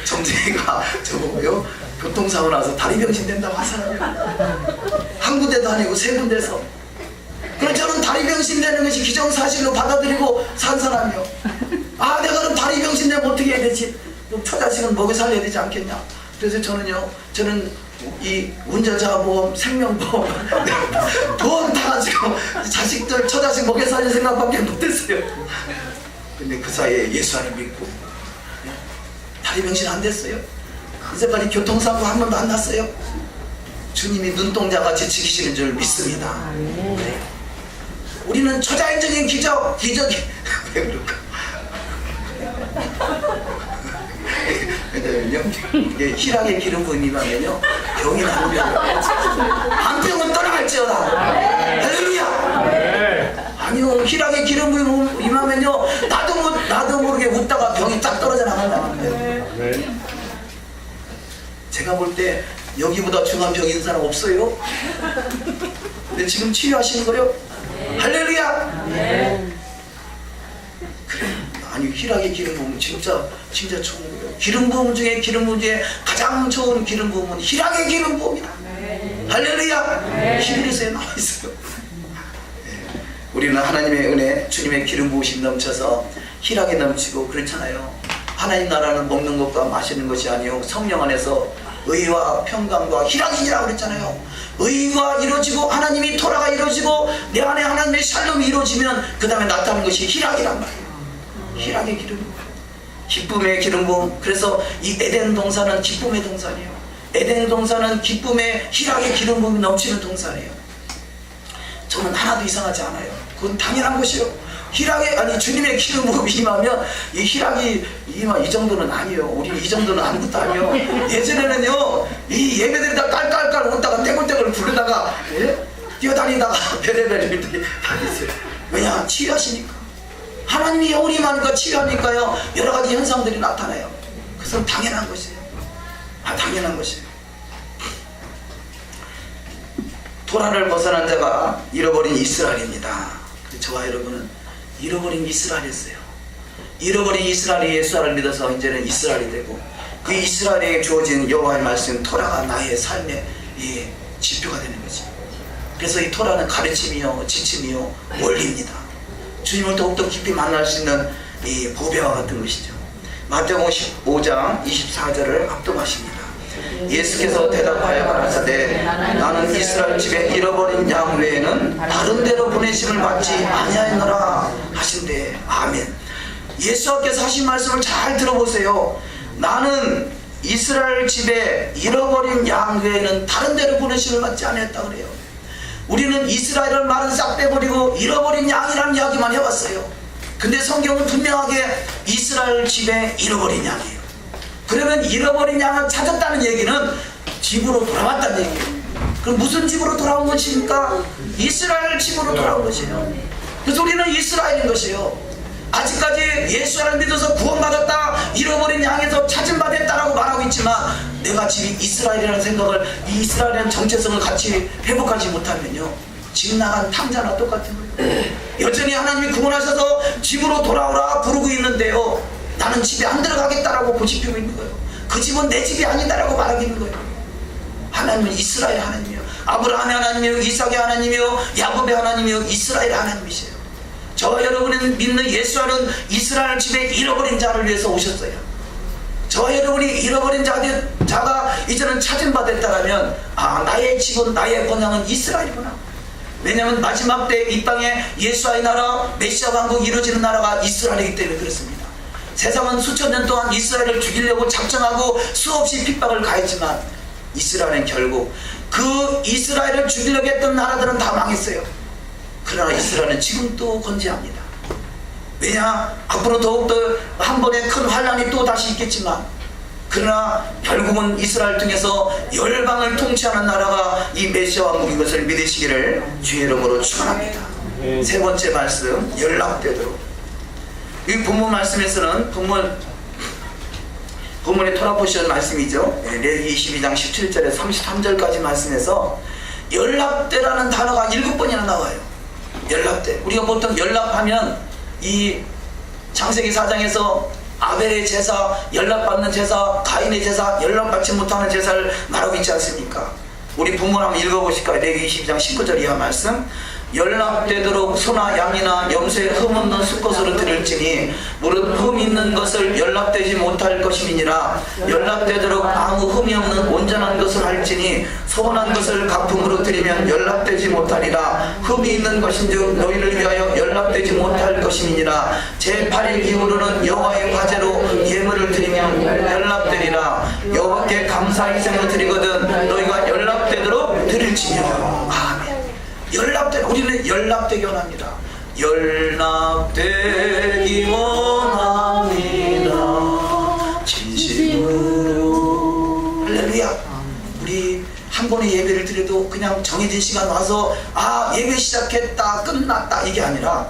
정재가 저보고요, 교통사고 나서 다리 병신 된다고 하잖아요. 한 군데도 아니고 세 군데서. 그럼 저는 다리 병신 되는 것이 기정사실로 받아들이고 산 사람이요. 아, 내가 그럼 다리 병신 되면 어떻게 해야 되지? 그럼 처자식은 먹여 살려야 되지 않겠냐? 그래서 저는 이 운전자 보험, 생명보험 보험 다 가지고 자식들 처자식 먹여 살릴 생각밖에 못했어요. 근데 그 사이에 예수 안을 믿고 다리 병신 안 됐어요. 이제까지 교통사고 한 번도 안 났어요. 주님이 눈동자같이 지키시는 줄 믿습니다. 네. 우리는 초자연적인 기적이 왜 그럴까? 왜냐면요, 희락의 기름 부음이 임하면요 병이 낫는다고. 암병은 떠나갈지어다. 할렐루야. 아니요, 희락의 기름 부음이 임하면요 나도 모르게 웃다가 병이 딱 떨어져 나간다는 거예요. 제가 볼 때 여기보다 중한 병 있는 사람 없어요? 근데 지금 치유하시는 거요? 할렐루야. 그래, 아니 희락의 기름 부음 진짜 좋은 거예요. 기름 부음 중에 가장 좋은 기름 부음은 희락의 기름 부음이다. 할렐루야. 히브리서에 나와 있어요. 우리는 하나님의 은혜, 주님의 기름 부으심 넘쳐서 희락이 넘치고 그렇잖아요. 하나님 나라는 먹는 것과 마시는 것이 아니요 성령 안에서 의와 평강과 희락이니라 그랬잖아요. 의가 이루어지고 하나님이 토라가 이루어지고 내 안에 하나님의 샬롬이 이루어지면 그 다음에 나타나는 것이 희락이란 말이에요. 희락의 기름, 기쁨의 기름 부음. 그래서 이 에덴 동산은 기쁨의 동산이에요. 에덴 동산은 기쁨의 희락의 기름 부음이 넘치는 동산이에요. 저는 하나도 이상하지 않아요. 그건 당연한 것이요. 희락의, 아니 주님의 기름 부음이 임하면 이 희락이 이 정도는 아니에요. 우리 이 정도는 아무것도 아니에요. 예전에는요 이 예배드리다 깔깔깔 웃다가 떼굴떼굴 부르다가 뛰어다니다가 별의별 일들이 다 있어요. 왜냐? 치유하시니까. 하나님이 영원히 임하니까 치유하니까요 여러가지 현상들이 나타나요. 그것은 당연한 것이에요. 당연한 것이에요. 토라를 벗어난 자가 잃어버린 이스라엘입니다. 저와 여러분은 잃어버린 이스라엘이었어요. 잃어버린 이스라엘이 예수를 믿어서 이제는 이스라엘이 되고 그 이스라엘에게 주어진 여호와의 말씀 토라가 나의 삶의 지표가 되는 거지. 그래서 이 토라는 가르침이요 지침이요 원리입니다. 주님을 더욱더 깊이 만날 수 있는 이 보배와 같은 것이죠. 마태복음 15장 24절을 합동하십니다. 예수께서 대답하여 가라사대 나는 이스라엘 집에 잃어버린 양 외에는 다른 데로 보내심을 받지 아니하였노라 하신대. 아멘. 예수께서 하신 말씀을 잘 들어보세요. 나는 이스라엘 집에 잃어버린 양 외에는 다른 데로 보내심을 받지 아니했다 그래요. 우리는 이스라엘을 말은 싹 빼버리고 잃어버린 양이라는 이야기만 해왔어요. 근데 성경은 분명하게 이스라엘 집에 잃어버린 양이에요. 그러면 잃어버린 양을 찾았다는 얘기는 집으로 돌아왔다는 얘기예요. 그럼 무슨 집으로 돌아온 것입니까? 이스라엘 집으로 돌아온 것이에요. 그래서 우리는 이스라엘인 것이에요. 아직까지 예수를 믿어서 구원받았다, 잃어버린 양에서 찾음받았다라고 말하고 있지만 내가 집이 이스라엘이라는 생각을, 이 이스라엘이라는 정체성을 같이 회복하지 못하면요 집 나간 탕자나 똑같은 거예요. 여전히 하나님이 구원하셔서 집으로 돌아오라 부르고 있는데요 나는 집에 안 들어가겠다라고 고집피고 있는 거예요. 그 집은 내 집이 아니다라고 말하고 있는 거예요. 하나님은 이스라엘 하나님이요, 아브라함의 하나님이요, 이삭의 하나님이요, 야곱의 하나님이요, 이스라엘 하나님이세요. 저와 여러분이 믿는 예수라는 이스라엘 집에 잃어버린 자를 위해서 오셨어요. 저와 여러분이 잃어버린 자가 이제는 찾음받았다면 나의 집은, 나의 본향은 이스라엘이구나. 왜냐하면 마지막 때 이 땅에 예수의 나라, 메시아 왕국이 이루어지는 나라가 이스라엘이기 때문에 그렇습니다. 세상은 수천 년 동안 이스라엘을 죽이려고 작정하고 수없이 핍박을 가했지만 이스라엘은 결국 그 이스라엘을 죽이려고 했던 나라들은 다 망했어요. 그러나 이스라엘은 지금 또 건재합니다. 왜냐? 앞으로 더욱더 한 번의 큰 환란이 또 다시 있겠지만 그러나 결국은 이스라엘 통해서 열방을 통치하는 나라가 이 메시아 왕국인 것을 믿으시기를 주의 이름으로 축원합니다. 세 번째 말씀, 연락되도록. 이 본문 말씀에서는 본문의 토라포션 말씀이죠. 레위기 22장 17절에 33절까지 말씀에서 연락되라는 단어가 7번이나 나와요. 연락대. 우리가 보통 연락하면 이 창세기 4장에서 아벨의 제사, 연락받는 제사, 가인의 제사, 연락받지 못하는 제사를 말하고 있지 않습니까? 우리 본문 한번 읽어보실까요? 레위기 22장 19절 이하 말씀. 연락되도록 소나 양이나 염소의 흠 없는 수컷으로 드릴지니 무릇 흠 있는 것을 연락되지 못할 것임이니라. 연락되도록 아무 흠이 없는 온전한 것을 할지니 소원한 것을 가품으로 드리면 연락되지 못하리라. 흠이 있는 것인즉 너희를 위하여 연락되지 못할 것임이니라. 제8일 이후로는 여호와의 화제로 예물을 드리면 연락되리라. 여호와께 감사 희생을 드리거든 너희가 연락되도록 드릴지며. 아멘. 우리는 연락되기 원합니다. 연락되기 원합니다. 진심으로. 할렐루야. 우리 한 번의 예배를 드려도 그냥 정해진 시간 와서 예배 시작했다 끝났다 이게 아니라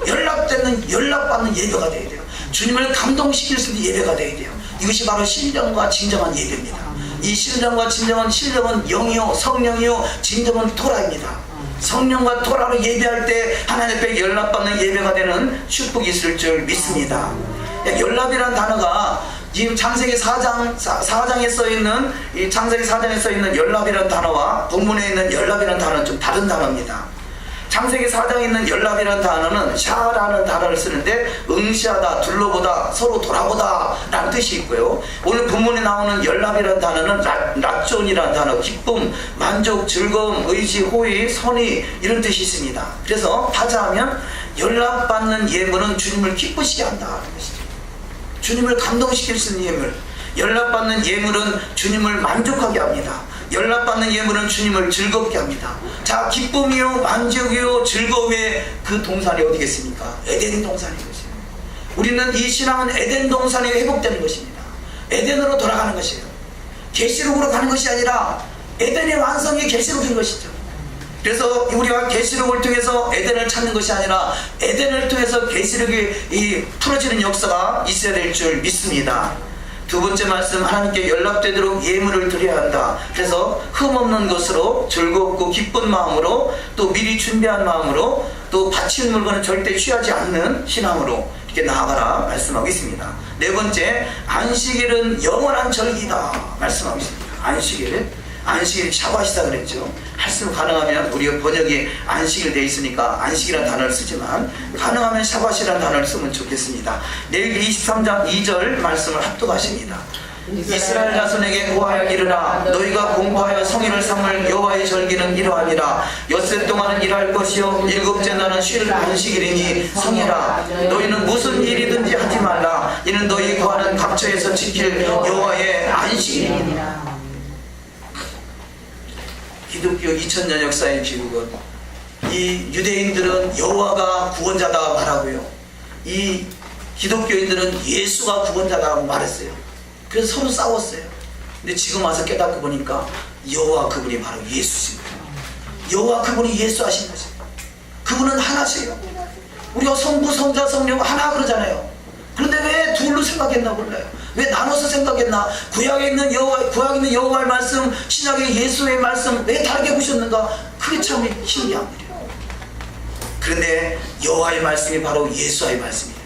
연락받는 예배가 돼야 돼요. 주님을 감동시킬 수 있는 예배가 돼야 돼요. 이것이 바로 신령과 진정한 예배입니다. 이 신령과 진정한 신령은 영이요 성령이요 진정은 토라입니다. 성령과 토라로 예배할 때 하나님 앞에 연락받는 예배가 되는 축복이 있을 줄 믿습니다. 연락이라는 단어가 지금 창세기 4장에 써있는 이 창세기 4장에 써있는 연락이라는 단어와 본문에 있는 연락이라는 단어는 좀 다른 단어입니다. 창세기 4장에 있는 연락이라는 단어는 샤라는 단어를 쓰는데 응시하다, 둘러보다, 서로 돌아보다 라는 뜻이 있고요. 오늘 본문에 나오는 연락이라는 단어는 라존이라는 단어, 기쁨, 만족, 즐거움, 의지, 호의, 선의 이런 뜻이 있습니다. 그래서 하자하면 연락받는 예물은 주님을 기쁘시게 한다는 것이죠. 주님을 감동시킬 수 있는 예물. 연락받는 예물은 주님을 만족하게 합니다. 연락받는 예물은 주님을 즐겁게 합니다. 자, 기쁨이요 만족이요 즐거움의 그 동산이 어디겠습니까? 에덴 동산인 것이에요. 우리는 이 신앙은 에덴 동산이 회복되는 것입니다. 에덴으로 돌아가는 것이에요. 계시록으로 가는 것이 아니라 에덴의 완성이 계시록인 것이죠. 그래서 우리가 계시록을 통해서 에덴을 찾는 것이 아니라 에덴을 통해서 계시록이 풀어지는 역사가 있어야 될 줄 믿습니다. 두 번째 말씀, 하나님께 연락되도록 예물을 드려야 한다. 그래서 흠없는 것으로 즐겁고 기쁜 마음으로 또 미리 준비한 마음으로 또 바칠 물건은 절대 취하지 않는 신앙으로 이렇게 나아가라 말씀하고 있습니다. 네 번째, 안식일은 영원한 절기다 말씀하고 있습니다. 안식일 샤바시다 그랬죠. 할수 가능하면 우리가 번역이 안식일 돼 있으니까 안식이라는 단어를 쓰지만 가능하면 샤바시라는 단어를 쓰면 좋겠습니다. 내일 23장 2절 말씀을 합독하십니다. 이스라엘 자손에게 고하여 이르라. 너희가 공부하여 성인을 삼을 여호와의 절기는 이러하니라. 엿새 동안은 일할 것이요 일곱째 날은 쉴 안식일이니 성이라. 너희는 무슨 일이든지 하지 말라. 이는 너희 거하는 각처에서 지킬 여호와의 안식일이니라. 기독교 2000년 역사의 기록은 이 유대인들은 여호와가 구원자다 말하고요, 이 기독교인들은 예수가 구원자다라고 말했어요. 그래서 서로 싸웠어요. 근데 지금 와서 깨닫고 보니까 여호와 그분이 바로 예수십니다. 여호와 그분이 예수 하신 것입니다. 그분은 하나세요. 우리가 성부 성자 성령 하나 그러잖아요. 그런데 왜 둘로 생각했나 몰라요. 왜 나눠서 생각했나? 구약에 있는 여호와의 말씀, 신약의 예수의 말씀 왜 다르게 보셨는가? 그게 참 신기한 일이에요. 그런데 여호와의 말씀이 바로 예수의 말씀이에요.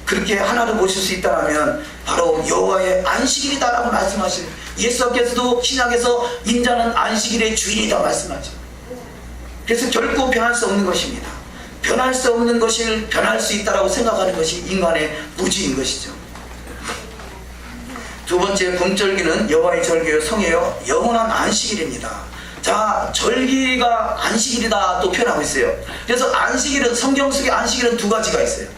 그렇게 하나로 보실 수 있다면 바로 여호와의 안식일이다라고 말씀하신, 예수께서도 신약에서 인자는 안식일의 주인이다 말씀하죠. 그래서 결코 변할 수 없는 것입니다. 변할 수 없는 것을 변할 수 있다라고 생각하는 것이 인간의 무지인 것이죠. 두 번째, 금절기는 여호와의 절기요 성이요 영원한 안식일입니다. 자, 절기가 안식일이다 또 표현하고 있어요. 그래서 안식일은, 성경 속에 안식일은 두 가지가 있어요.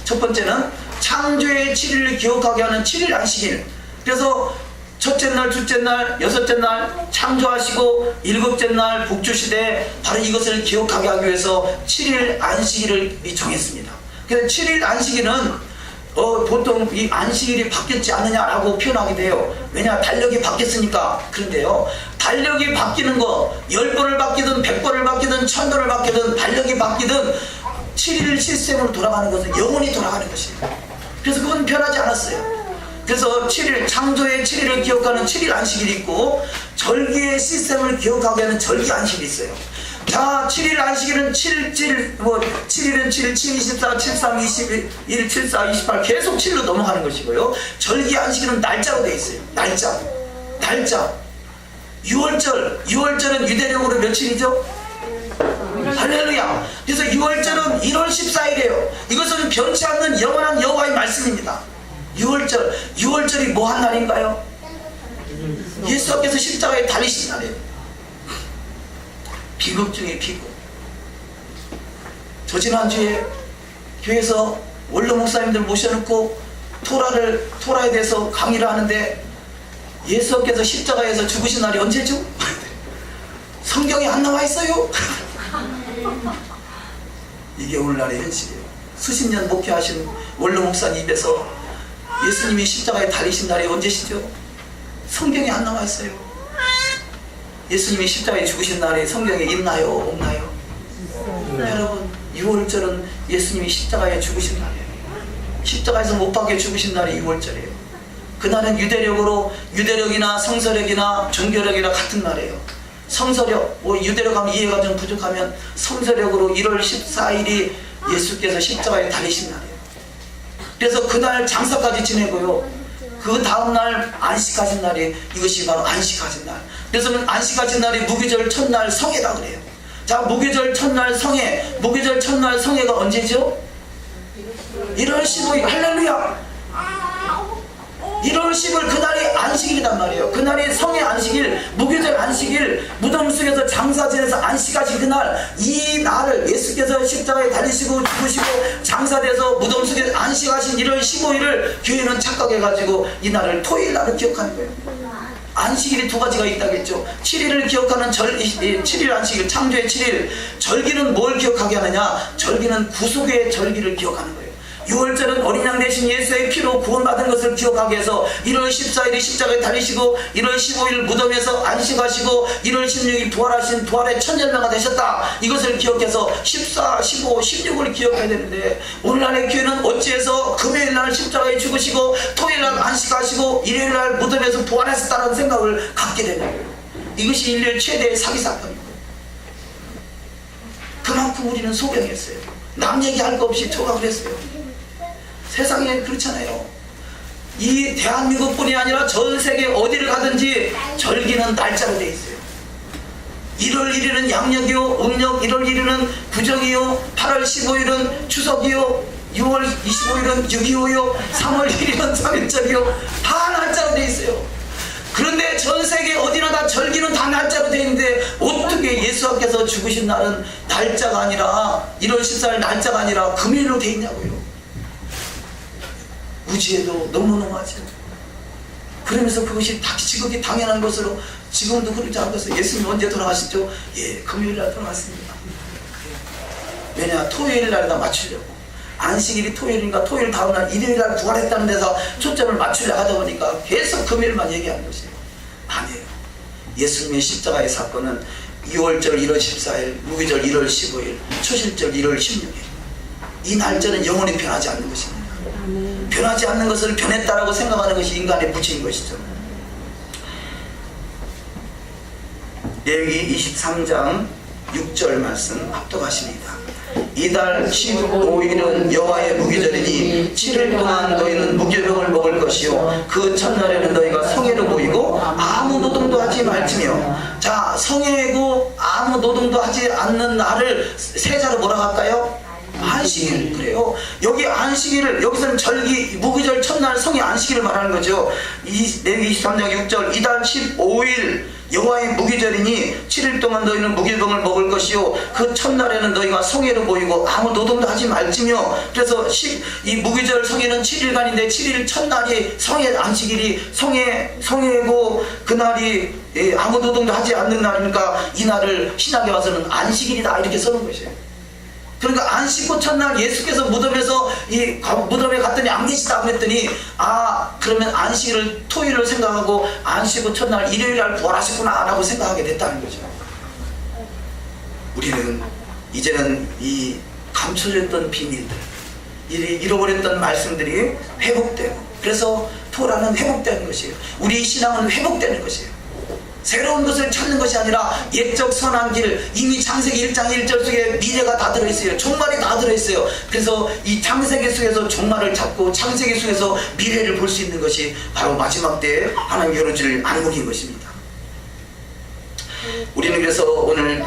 첫 번째는 창조의 7일을 기억하게 하는 7일 안식일. 그래서 첫째 날, 둘째 날, 여섯째 날 창조하시고 일곱째 날 복주시되 바로 이것을 기억하게 하기 위해서 7일 안식일을 정했습니다. 그래서 7일 안식일은 보통 이 안식일이 바뀌었지 않느냐라고 표현하게 돼요. 왜냐? 달력이 바뀌었으니까. 그런데요, 달력이 바뀌는 거 10번을 바뀌든 100번을 바뀌든 1000번을 바뀌든 달력이 바뀌든 7일 시스템으로 돌아가는 것은 영원히 돌아가는 것입니다. 그래서 그건 변하지 않았어요. 그래서 7일, 창조의 7일을 기억하는 7일 안식일이 있고 절기의 시스템을 기억하게 하는 절기 안식일이 있어요. 자, 7일 안식일은 7일은 7, 7, 24, 7, 3, 21, 7, 4, 28 계속 7로 넘어가는 것이고요. 절기 안식일은 날짜로 되어 있어요. 날짜. 6월절은 유대력으로 며칠이죠? 할렐루야. 그래서 6월절은 1월 14일이에요. 이것은 변치 않는 영원한 여호와의 말씀입니다. 6월절이 뭐 한 날인가요? 예수께서 십자가에 달리신 날이에요. 비극 중에 비극. 저 지난주에 교회에서 원로 목사님들 모셔놓고 토라에 대해서 강의를 하는데 예수께서 십자가에서 죽으신 날이 언제죠? 성경에 안 나와 있어요. 이게 오늘날의 현실이에요. 수십 년 목회하신 원로 목사님 입에서 예수님이 십자가에 달리신 날이 언제시죠? 성경에 안 나와 있어요. 예수님이 십자가에 죽으신 날이 성경에 있나요? 없나요? 여러분, 6월절은 예수님이 십자가에 죽으신 날이에요. 십자가에서 못 박혀 죽으신 날이 6월절이에요. 그날은 유대력이나 성서력이나 종교력이나 같은 날이에요. 성서력, 유대력 하면 이해가 좀 부족하면 성서력으로 1월 14일이 예수께서 십자가에 달리신 날이에요. 그래서 그날 장사까지 지내고요, 그 다음날 안식하신 날이, 이것이 바로 안식하신 날. 그래서 안식하신 날이 무교절 첫날 성회다 그래요. 자, 무교절 첫날 성회가 언제죠? 1월 15일. 할렐루야. 1월 10일 그날이 안식일이란 말이에요. 그날이 성의 안식일, 무교절 안식일, 무덤 속에서 장사 지내서 안식하신 그날, 이 날을 예수께서 십자가에 달리시고 죽으시고 장사돼서 무덤 속에 안식하신 1월 15일을 교회는 착각해가지고 이 날을 토요일날을 기억하는 거예요. 안식일이 두 가지가 있다겠죠. 7일을 기억하는 7일 안식일, 창조의 7일. 절기는 뭘 기억하게 하느냐? 절기는 구속의 절기를 기억하는 거예요. 6월절은 어린 양 대신 예수의 피로 구원받은 것을 기억하게 해서 1월 14일이 십자가에 달리시고 1월 15일 무덤에서 안식하시고 1월 16일 부활하신 부활의 첫 열매가 되셨다, 이것을 기억해서 14, 15, 16을 기억해야 되는데, 오늘날의 교회는 어찌해서 금요일날 십자가에 죽으시고 토요일날 안식하시고 일요일날 무덤에서 부활하셨다는 생각을 갖게 되냐고요. 이것이 인류의 최대의 사기 사건입니다. 그만큼 우리는 소경했어요. 남 얘기할 거 없이 조각을 했어요. 세상에 그렇잖아요. 이 대한민국뿐이 아니라 전 세계 어디를 가든지 절기는 날짜로 되어 있어요. 1월 1일은 양력이요, 음력 1월 1일은 구정이요, 8월 15일은 추석이요, 6월 25일은 6.25요, 3월 1일은 3.1절이요. 다 날짜로 되어 있어요. 그런데 전 세계 어디나 다 절기는 다 날짜로 되어 있는데, 어떻게 예수께서 죽으신 날은 날짜가 아니라 1월 14일 날짜가 아니라 금요일로 되어 있냐고요. 무지해도 너무너무하죠. 그러면서 그것이 지극히 당연한 것으로 지금도 그러지 않고서 예수님 언제 돌아가시죠? 예, 금요일날 돌아갔습니다. 왜냐, 토요일날에다 맞추려고. 안식일이 토요일인가, 토요일 다음날 일요일날 부활했다는 데서 초점을 맞추려고 하다 보니까 계속 금요일만 얘기하는 것이에요. 아니에요. 예수님의 십자가의 사건은 6월절 1월 14일, 무교절 1월 15일, 초실절 1월 16일. 이 날짜는 영원히 변하지 않는 것입니다. 변하지 않는 것을 변했다라고 생각하는 것이 인간의 무지인 것이죠. 레위기 23장 6절 말씀 합독하십니다. 이달 15일은 여호와의 무교절이니 7일 동안 너희는 무교병을 먹을 것이요, 그 첫날에는 너희가 성회로 모이고 아무 노동도 하지 말지며. 자, 성회고 아무 노동도 하지 않는 날을 세자로 뭐라고 할까요? 안식일. 그래요. 여기 안식일을, 여기서는 절기, 무교절 첫날 성의 안식일을 말하는 거죠. 레위기 23장 6절, 이달 15일 여호와의 무교절이니 7일 동안 너희는 무교병을 먹을 것이요, 그 첫날에는 너희가 성회로 모이고 아무 노동도 하지 말지며. 그래서 이 무교절 성회는 7일간인데 7일 첫날이 성회 안식일이 성회고 그날이 아무 노동도 하지 않는 날이니까 이 날을 신약에 와서는 안식일이다 이렇게 써놓은 것이에요. 그러니까 안식고 첫날 예수께서 무덤에 갔더니 안 계시다 그랬더니, 아, 그러면 안식일을 토요일로 생각하고 안식고 첫날 일요일날 부활하셨구나 라고 생각하게 됐다는 거죠. 우리는 이제는 이 감춰졌던 비밀들, 잃어버렸던 말씀들이 회복되고, 그래서 토라는 회복되는 것이에요. 우리 신앙은 회복되는 것이에요. 새로운 것을 찾는 것이 아니라 옛적 선한 길, 이미 창세기 1장 1절 속에 미래가 다 들어있어요. 종말이 다 들어있어요. 그래서 이 창세기 속에서 종말을 찾고 창세기 속에서 미래를 볼 수 있는 것이 바로 마지막 때에 하나님의 열어줄 안목인 것입니다. 우리는 그래서 오늘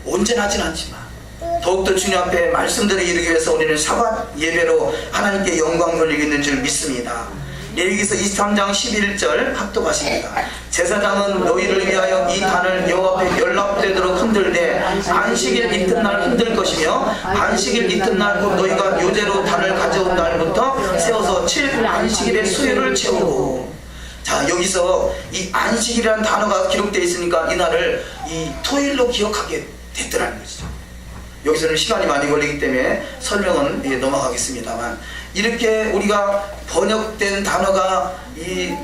온전하진 않지만 더욱더 주님 앞에 말씀들을 이루기 위해서 우리는 샤밧 예배로 하나님께 영광 돌리고 있는 줄 믿습니다. 레위기서 23장 11절 합독하십니다. 제사장은 너희를 위하여 이 단을 여호와 앞에 연락되도록 흔들되 안식일 이튿날 흔들 것이며 안식일 이튿날 곧 너희가 요제로 단을 가져온 날부터 세워서 7안식일의 수요를 채우고. 자, 여기서 이 안식일이라는 단어가 기록되어 있으니까 이날을 이 토일로 기억하게 됐더라는 것이죠. 여기서는 시간이 많이 걸리기 때문에 설명은 넘어가겠습니다만, 이렇게 우리가 번역된 단어가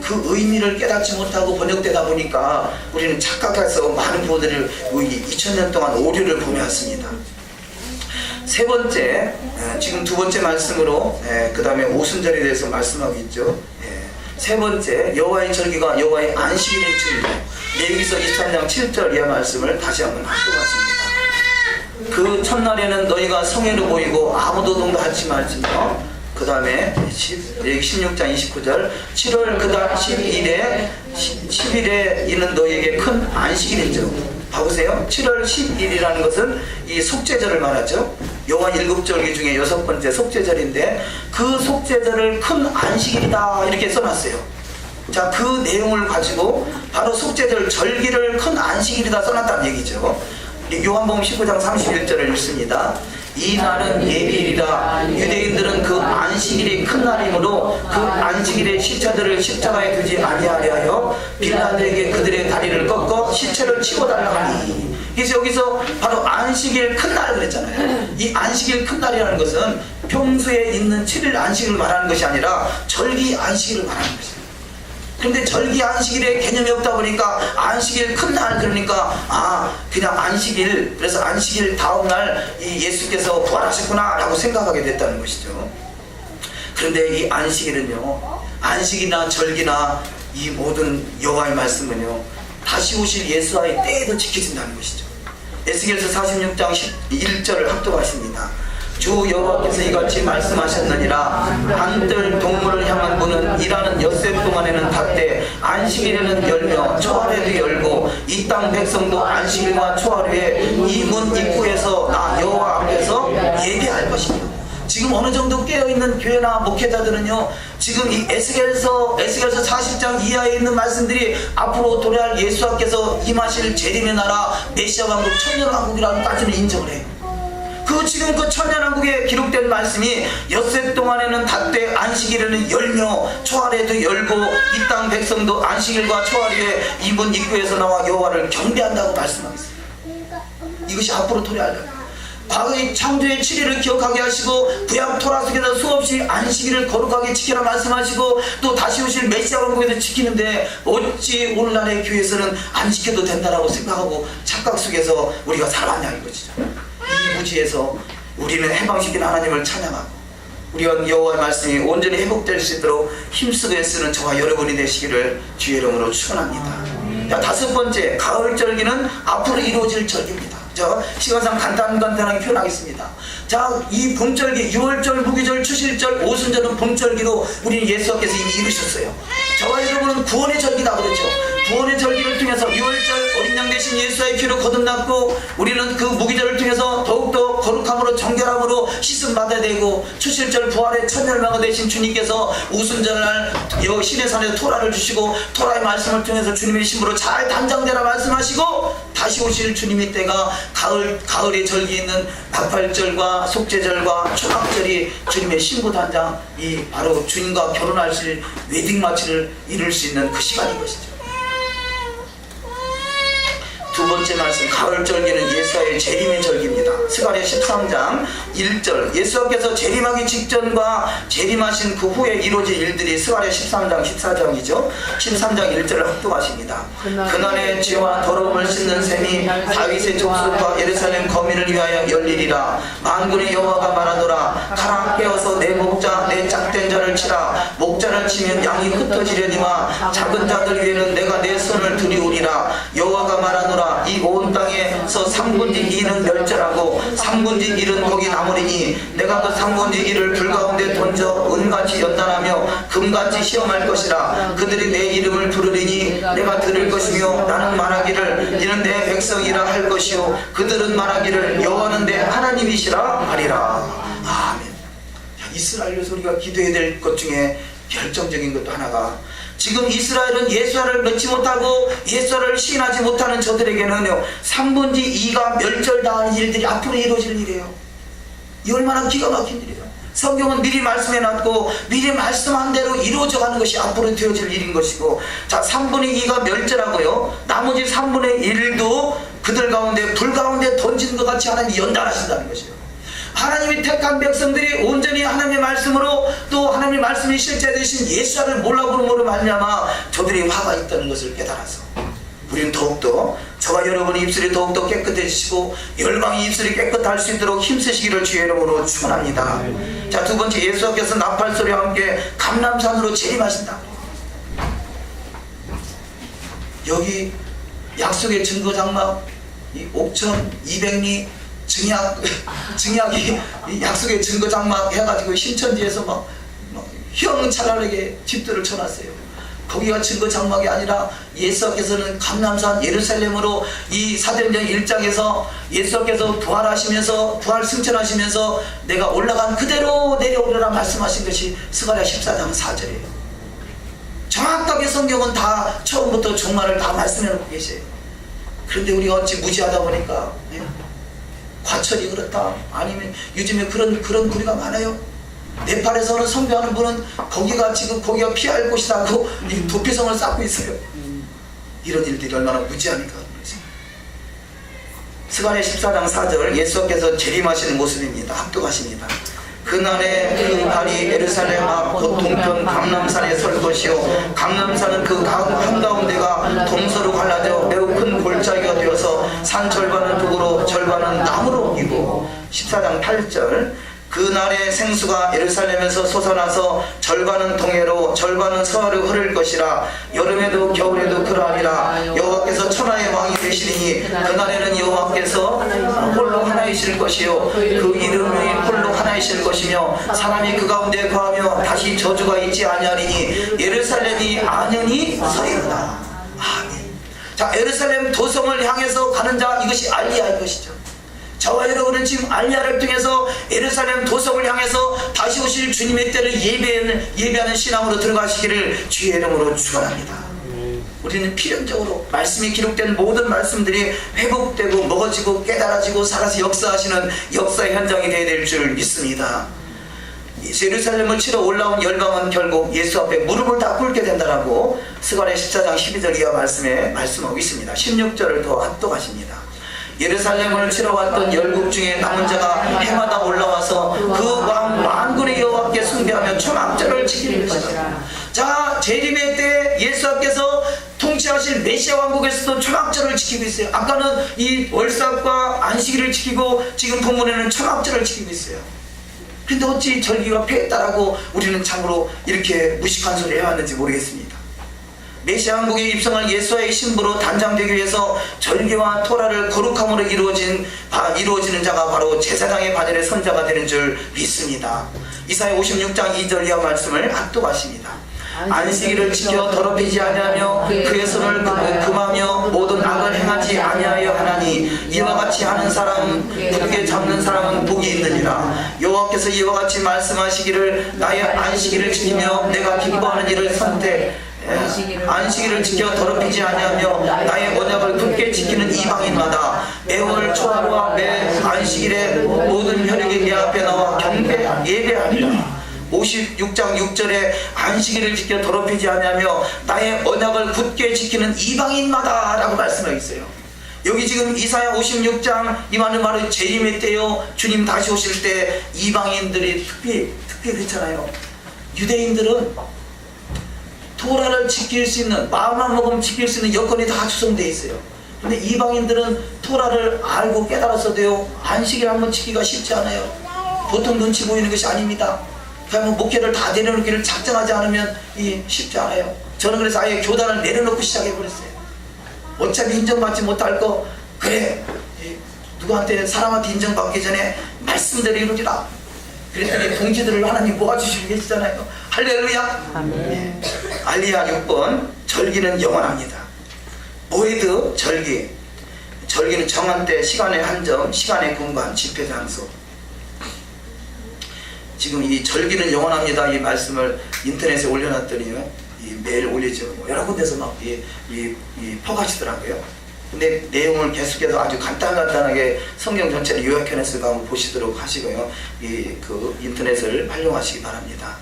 그 의미를 깨닫지 못하고 번역되다 보니까 우리는 착각해서 많은 부분들을 2000년 동안 오류를 범해왔습니다. 세 번째, 지금 두 번째 말씀으로 그 다음에 오순절에 대해서 말씀하고 있죠. 세 번째, 여호와의 절기가 여호와의 안식일인 줄이고, 레위기서 23장 7절 이하 말씀을 다시 한번 합독하십니다. 그 첫날에는 너희가 성회로 모이고 아무도 동도하지 말지며, 그 다음에 16장 29절 7월 그달 10일에 이는 너희에게 큰 안식일인즉. 봐보세요. 7월 10일이라는 것은 이 속죄절을 말하죠. 여호와 7절기 중에 6번째 속죄절인데, 그 속죄절을 큰 안식일이다 이렇게 써놨어요. 자, 그 내용을 가지고 바로 속죄절 절기를 큰 안식일이다 써놨다는 얘기죠. 요한복음 19장 31절을 읽습니다. 이 날은 예비일이라. 유대인들은 그 안식일이 큰 날이므로 그 안식일에 시체들을 십자가에 두지 아니하려 하여 빌라도에게 그들의 다리를 꺾어 시체를 치워달라 하니. 그래서 여기서 바로 안식일 큰 날 그랬잖아요. 이 안식일 큰 날이라는 것은 평소에 있는 7일 안식일을 말하는 것이 아니라 절기 안식일을 말하는 것입니다. 그런데 절기 안식일에 개념이 없다 보니까 안식일 큰 날 그러니까 그냥 안식일, 그래서 안식일 다음날 이 예수께서 부활하셨구나 라고 생각하게 됐다는 것이죠. 그런데 이 안식일은요, 안식이나 절기나 이 모든 여호와의 말씀은요, 다시 오실 예수와의 때에도 지켜진다는 것이죠. 에스겔서 46장 1절을 합독하십니다. 주 여호와께서 이같이 말씀하셨느니라. 한들 동물을 향한 문은 일하는 엿새 동안에는 닫되 안식일에는 열며 초하루에도 열고 이 땅 백성도 안식일과 초하루에 이 문 입구에서 나 여호와 앞에서 예배할 것입니다. 지금 어느 정도 깨어있는 교회나 목회자들은요, 지금 이 에스겔서 40장 이하에 있는 말씀들이 앞으로 도래할 예수께서 임하실 재림의 나라 메시아 왕국 천년왕국이라는 까지는 인정을 해요. 지금 그 천년왕국에 기록된 말씀이 엿새 동안에는 닫되 안식일에는 열며 초하루에도 열고 이 땅 백성도 안식일과 초하루에 이 문 입구에서 나와 여호와를 경배한다고 말씀하겠습니다. 이것이 앞으로 도래할 과거의 창조의 7일을 기억하게 하시고 구약 토라 속에서 수없이 안식일을 거룩하게 지키라 말씀하시고 또 다시 오실 메시아 왕국에서 지키는데 어찌 오늘날의 교회에서는 안 지켜도 된다라고 생각하고 착각 속에서 우리가 살아왔냐 이거죠. 이 무지에서 우리는 해방시킨 하나님을 찬양하고 우리가 여호와의 말씀이 온전히 회복될 수 있도록 힘쓰고 애쓰는 저와 여러분이 되시기를 주의 이름으로 축원합니다. 자, 다섯 번째, 가을 절기는 앞으로 이루어질 절기입니다. 시간상 간단하게 표현하겠습니다. 자, 이 봄절기, 6월절, 무기절, 추실절, 오순절은 봄절기로 우리는 예수께서 이미 이루셨어요. 저와 여러분은 구원의 절기다 그랬죠. 구원의 절기를 통해서 6월절 어린 양 대신 예수의 피로 거듭났고, 우리는 그 무기절을 통해서 더욱더 거룩함으로 정결함으로 씻음 받아야 되고, 추실절 부활의 천열망을 대신 주님께서 오순절날 신의 산에서 토라를 주시고 토라의 말씀을 통해서 주님의 신부로 잘 단장되라 말씀하시고, 다시 오실 주님의 때가 가을의 절기 있는 나팔절과 속죄절과 초막절이 주님의 신부 단장, 이 바로 주님과 결혼하실 웨딩 마치를 이룰 수 있는 그 시간인 것이죠. 두 번째 말씀, 가을 절기는 예수의 재림의 절기입니다. 스가랴 13장 1절, 예수께서 재림하기 직전과 재림하신 그 후에 이루어질 일들이 스가랴 13장 14장이죠. 13장 1절을 합독하십니다. 그날에 죄와 더러움을 씻는 셈이 다윗의 족속과 예루살렘 거민을 위하여 열리리라. 만군의 여호와가 말하노라. 가라 깨어서 내 목자 내 짝된 자를 치라. 목자를 치면 양이 흩어지려니와 작은 자들 위에는 내가 내 손을 들이우리라. 여호와가 말하노라. 이 온 땅에 그래서 3분의 2는 멸절하고 3분의 1은 거기 남으리니 내가 그 3분의 1을 불 가운데 던져 은같이 연단하며 금같이 시험할 것이라. 그들이 내 이름을 부르리니 내가 들을 것이며 나는 말하기를 이는 내 백성이라 할 것이요 그들은 말하기를 여호와는 내 하나님이시라 하리라. 아멘. 이스라엘에서 우리가 기도해야 될 것 중에 결정적인 것도 하나가, 지금 이스라엘은 예수아를 믿지 못하고 예수아를 시인하지 못하는 저들에게는요 3분의 2가 멸절당하는 일들이 앞으로 이루어질 일이에요. 이 얼마나 기가 막힌 일이에요. 성경은 미리 말씀해놨고 미리 말씀한 대로 이루어져 가는 것이 앞으로 되어질 일인 것이고, 자 3분의 2가 멸절하고요 나머지 3분의 1도 그들 가운데 불 가운데 던지는 것 같이 하나님이 연단하신다는 것이에요. 하나님이 택한 백성들이 온전히 하나님의 말씀으로 또 하나님의 말씀이 실제되신 예수를 몰라보므로 말미암아 저들이 화가 있다는 것을 깨달아서 우리는 더욱더, 저와 여러분의 입술이 더욱더 깨끗해지시고 열방의 입술이 깨끗할 수 있도록 힘쓰시기를 주의 이름으로 축원합니다. 자, 두 번째, 예수께서 나팔소리와 함께 감람산으로 재림하신다. 여기 약속의 증거장막, 이 옥천 200리 증약이 약속의 증거장막 해가지고 신천지에서 막 휘황찬란하게 집들을 쳐놨어요. 거기가 증거장막이 아니라 예수께서는 감람산 예루살렘으로 이 사도행전 1장에서 예수께서 부활하시면서 부활 승천하시면서 내가 올라간 그대로 내려오리라 말씀하신 것이 스가랴 14장 4절이에요. 정확하게 성경은 다 처음부터 종말을 다 말씀해 놓고 계세요. 그런데 우리가 어찌 무지하다 보니까 과철이 그렇다, 아니면 요즘에 그런 구리가 많아요. 네팔에서는 선교하는 분은 거기가 피할 곳이라고 이 도피성을 쌓고 있어요. 이런 일들이 얼마나 무지하니까. 스가랴 14장 4절, 예수께서 재림하시는 모습입니다. 합독하십니다. 그날에 그 발이 예루살렘 앞 곧 동편 감람산에 설 것이요 감람산은 그 한가운데가 동서로 갈라져 매우 큰 골짜기가 되어서 산 절반은 북으로 절반은 남으로 옮기고. 14장 8절, 그날의 생수가 예루살렘에서 솟아나서 절반은 동해로 절반은 서하로 흐를 것이라. 여름에도 겨울에도 그러하리라. 여호와께서 천하의 왕이 되시리니 그날에는 여호와께서 홀로 하나이실 것이요 그 이름이 홀로 하나이실 것이며 사람이 그 가운데 거하며 다시 저주가 있지 아니하리니 예루살렘이 안연히 서리로다. 아멘. 자, 예루살렘 도성을 향해서 가는 자, 이것이 알리야인 것이죠. 저와 여러분은 지금 알리야를 통해서 예루살렘 도성을 향해서 다시 오실 주님의 때를 예배하는 신앙으로 들어가시기를 주의 이름으로 축원합니다. 우리는 필연적으로 말씀이 기록된 모든 말씀들이 회복되고 먹어지고 깨달아지고 살아서 역사하시는 역사의 현장이 되어야 될 줄 믿습니다. 예루살렘을 치러 올라온 열방은 결국 예수 앞에 무릎을 다 꿇게 된다라고 스가랴 14장 12절 이하 말씀에 말씀하고 있습니다. 16절을 더 합독하십니다. 예루살렘을 치러 왔던 열국 중에 남은 자가 해마다 올라와서 그 왕 만군의 여호와께 숭배하며 초막절을 지키는 것이다. 자, 재림의 때 예수께서 통치하실 메시아 왕국에서도 초막절을 지키고 있어요. 아까는 이 월삭과 안식일을 지키고 지금 본문에는 초막절을 지키고 있어요. 근데 어찌 절기가 패했다라고 우리는 참으로 이렇게 무식한 소리 해왔는지 모르겠습니다. 메시아 왕국에 입성할 예수와의 신부로 단장되기 위해서 절기와 토라를 거룩함으로 이루어지는 자가 바로 제사장의 반열의 선자가 되는 줄 믿습니다. 이사야 56장 2절 이하 말씀을 합독하십니다. 안식일을 지켜 더럽히지 아니하며 그의 손을 금하며 모든 악을 행하지 아니하여 하나니 이와 같이 하는 사람 굳게 잡는 사람은 복이 있느니라. 여호와께서 이와 같이 말씀하시기를 나의 안식일을 지키며 내가 기뻐하는 일을 안식일을 지켜 더럽히지 아니하며 나의 언약을 굳게 지키는 이방인마다 매월 초하루와 매 안식일에 모든 혈육이 내 앞에 나와 예배하리라. 56장 6절에 안식일을 지켜 더럽히지 아니하며 나의 언약을 굳게 지키는 이방인마다 라고 말씀하고 있어요. 여기 지금 이사야 56장 이 말은 재림의 때요, 주님 다시 오실 때 이방인들이 특히 그렇잖아요. 유대인들은 토라를 지킬 수 있는, 마음만 먹으면 지킬 수 있는 여건이 다 조성되어 있어요. 근데 이방인들은 토라를 알고 깨달았어도요 안식일 한번 지키기가 쉽지 않아요. 보통 눈치 보이는 것이 아닙니다. 그러면 목회를 다 내려놓기를 작정하지 않으면 쉽지 않아요. 저는 그래서 아예 교단을 내려놓고 시작해버렸어요. 어차피 인정받지 못할 거, 그래 누구한테 사람한테 인정받기 전에 말씀대로 이루리라. 그랬더니 동지들을 하나님 모아주시고 계시잖아요. 할렐루야. 아멘. 알리야 6번 절기는 영원합니다. 모에드 절기. 절기는 정한 때, 시간의 한정, 시간의 공간, 집회 장소. 지금 이 절기는 영원합니다 이 말씀을 인터넷에 올려놨더니요, 이 매일 올리죠. 여러 군데서 막 퍼가시더라고요. 근데 내용을 계속해서 아주 간단하게 성경 전체를 요약해냈을까 한번 보시도록 하시고요. 그 인터넷을 활용하시기 바랍니다.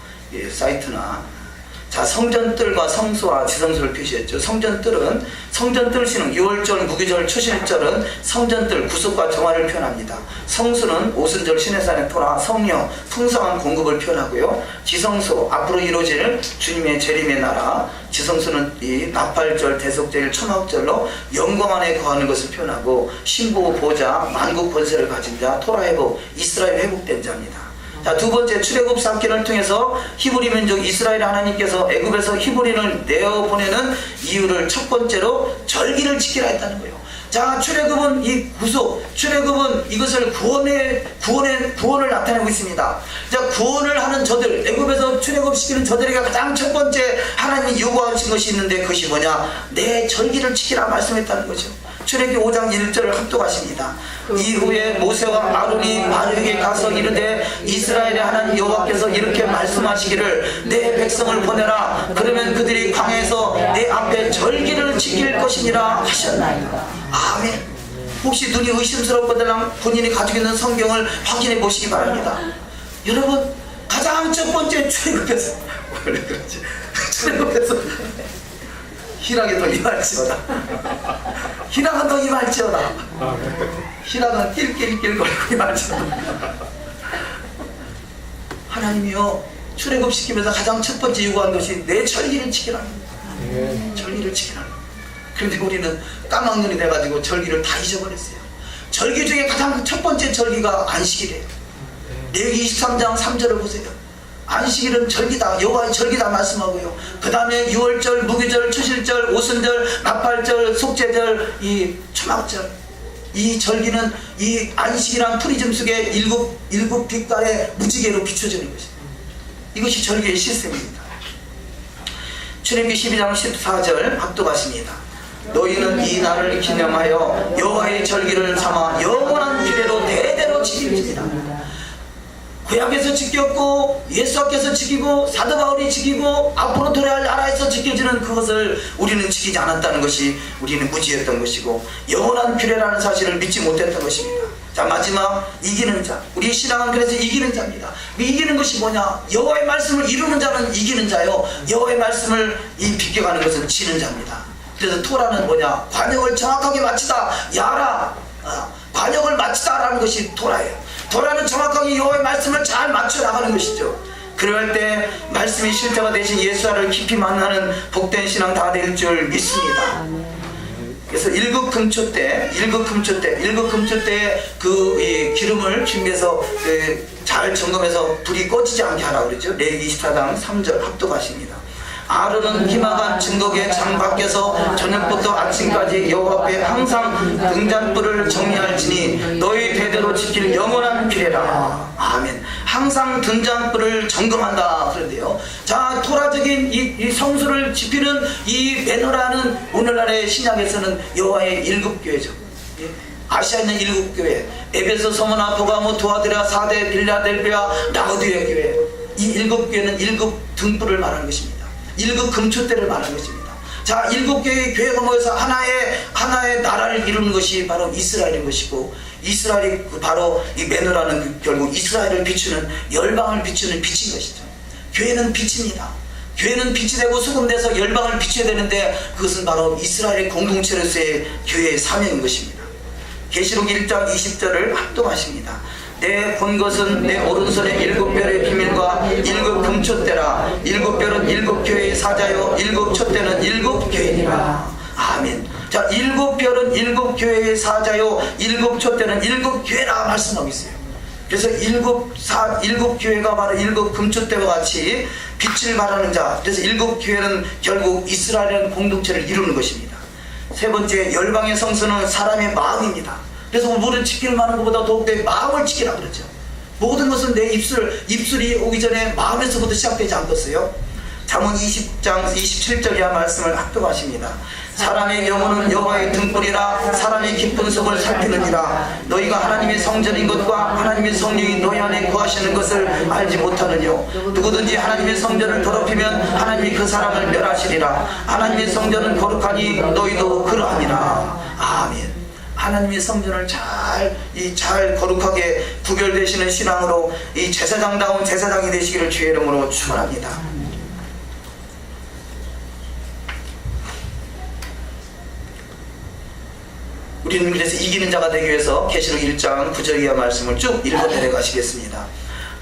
사이트나. 자, 성전뜰과 성소와 지성소를 표시했죠. 성전뜰 시는 6월절, 무교절, 초실절은 성전뜰, 구속과 정화를 표현합니다. 성수는 오순절, 신해산의 토라, 성령, 풍성한 공급을 표현하고요. 지성소, 앞으로 이루어질 주님의 재림의 나라. 지성소는 이 나팔절, 대속절, 초막절로 영광 안에 거하는 것을 표현하고, 신부, 보좌, 만국 권세를 가진 자, 토라 회복, 이스라엘 회복된 자입니다. 자, 두 번째, 출애굽 사건을 통해서 히브리 민족 이스라엘 하나님께서 애굽에서 히브리인을 내어보내는 이유를 첫 번째로 절기를 지키라 했다는 거예요. 자, 출애굽은 이 구속, 출애굽은 이것을 구원을 나타내고 있습니다. 자, 구원을 하는 저들, 애굽에서 출애굽시키는 저들에게 가장 첫 번째 하나님이 요구하신 것이 있는데, 그것이 뭐냐? 내 절기를 지키라 말씀했다는 거죠. 출애굽기 5장 1절을 합독하십니다. 이후에 모세와 아론이 바로에게 가서 이르되, 이스라엘의 하나님 여호와께서 이렇게 말씀하시기를, 내 백성을 보내라. 그러면 그들이 광야에서 내 앞에 절기를 지킬 것이니라 하셨나이다. 아멘. 혹시 눈이 의심스럽거나 본인이 가지고 있는 성경을 확인해 보시기 바랍니다. 여러분, 가장 첫 번째 출애굽에서 원래 그렇지, 출애굽에서 희락이 더 임할지어다. 희락은 더 임할지어다. 희락은 낄낄낄거리고 임할지어다. 하나님이요, 출애굽시키면서 가장 첫 번째 요구한 것이 내 절기를 지키라는 거예요. 절기를 지키라는 거예요. 그런데 우리는 까막눈이 돼가지고 절기를 다 잊어버렸어요. 절기 중에 가장 첫 번째 절기가 안식이래요. 레위기 23장 3절을 보세요. 안식일은 절기다, 여호와의 절기다 말씀하고요. 그 다음에 6월절, 무교절, 초실절, 오순절, 나팔절, 속죄절, 이 초막절, 이 절기는 이 안식이란 프리즘 속에 일곱 빛깔의 무지개로 비춰지는 것입니다. 이것이 절기의 시스템입니다. 출애굽기 12장 14절 합독하십니다. 너희는 이 날을 기념하여 여호와의 절기를 삼아 영원한 규례로 대대로 지킬지니라. 구약에서 지켰고, 예수께서 지키고, 사도 바울이 지키고, 앞으로 돌아갈 나라에서 지켜지는 그것을 우리는 지키지 않았다는 것이 우리는 무지했던 것이고, 영원한 규례라는 사실을 믿지 못했던 것입니다. 자, 마지막, 이기는 자. 우리 신앙은 그래서 이기는 자입니다. 이기는 것이 뭐냐? 여호와의 말씀을 이루는 자는 이기는 자요, 여호와의 말씀을 비껴가는 것은 지는 자입니다. 그래서 토라는 뭐냐? 관역을 정확하게 마치다, 야라, 관역을 마치다라는 것이 토라예요. 토라는 정확하게 여호와의 말씀을 잘 맞춰 나가는 것이죠. 그럴 때 말씀이 실제가 되신 예수를 깊이 만나는 복된 신앙 다 될 줄 믿습니다. 그래서 일국 금초 때 그 기름을 준비해서 잘 점검해서 불이 꺼지지 않게 하라 그러죠. 레위기 24장 3절 합독하십니다. 아론은 기마간 증거계 장 밖에서 저녁부터 아침까지 여호와 앞에 항상 등잔불을 정리할지니 너희 대대로 지킬 영원한 규례라. 아멘. 항상 등잔불을 점검한다 그런데요. 자, 토라적인 이 성수를 지키는 이 메노라는 오늘날의 신약에서는 여호와의 일곱 교회죠. 아시아에 있는 일곱 교회, 에베소, 서머나, 보가모, 두아드라, 사대, 빌라델비아, 라우디에 교회. 이 일곱 교회는 일곱 등불을 말하는 것입니다. 일곱 금초대를 말하는 것입니다. 자, 일곱 개의 교회가 모여서 하나의 나라를 이루는 것이 바로 이스라엘인 것이고, 이스라엘이 바로 이 메노라는 결국 이스라엘을 비추는, 열방을 비추는 빛인 것이죠. 교회는 빛입니다. 교회는 빛이 되고 소금돼서 열방을 비춰야 되는데, 그것은 바로 이스라엘의 공동체로서의 교회의 사명인 것입니다. 계시록 1장 20절을 합독하십니다. 내 본 것은 내 오른손에 일곱 별의 비밀과 일곱 금초대라. 일곱 별은 일곱 교회의 사자요, 일곱 촛대는 일곱 교회니라. 아멘. 자, 일곱 별은 일곱 교회의 사자요, 일곱 촛대는 일곱 교회라 말씀하고 있어요. 그래서 일곱 교회가 바로 일곱 금초대와 같이 빛을 발하는 자. 그래서 일곱 교회는 결국 이스라엘이라는 공동체를 이루는 것입니다. 세 번째, 열방의 성수는 사람의 마음입니다. 그래서 물은 지키를 마는 것보다 더욱 내 마음을 지키라 그러죠. 모든 것은 내 입술이 오기 전에 마음에서부터 시작되지 않겠어요? 잠언 20장 27절이야 말씀을 합독하십니다. 사람의 영혼은 여호와의 등불이라 사람의 깊은 속을 살피느니라. 너희가 하나님의 성전인 것과 하나님의 성령이 너희 안에 거하시는 것을 알지 못하느뇨. 누구든지 하나님의 성전을 더럽히면 하나님이 그 사람을 멸하시리라. 하나님의 성전은 거룩하니 너희도 그러하니라. 아멘. 하나님의 성전을 잘 거룩하게 구별되시는 신앙으로 이 제사장다운 제사장이 되시기를 주의 이름으로 축원합니다. 우리는 그래서 이기는 자가 되기 위해서 계시록 1장 9절 이하 말씀을 쭉 읽어 내려가시겠습니다.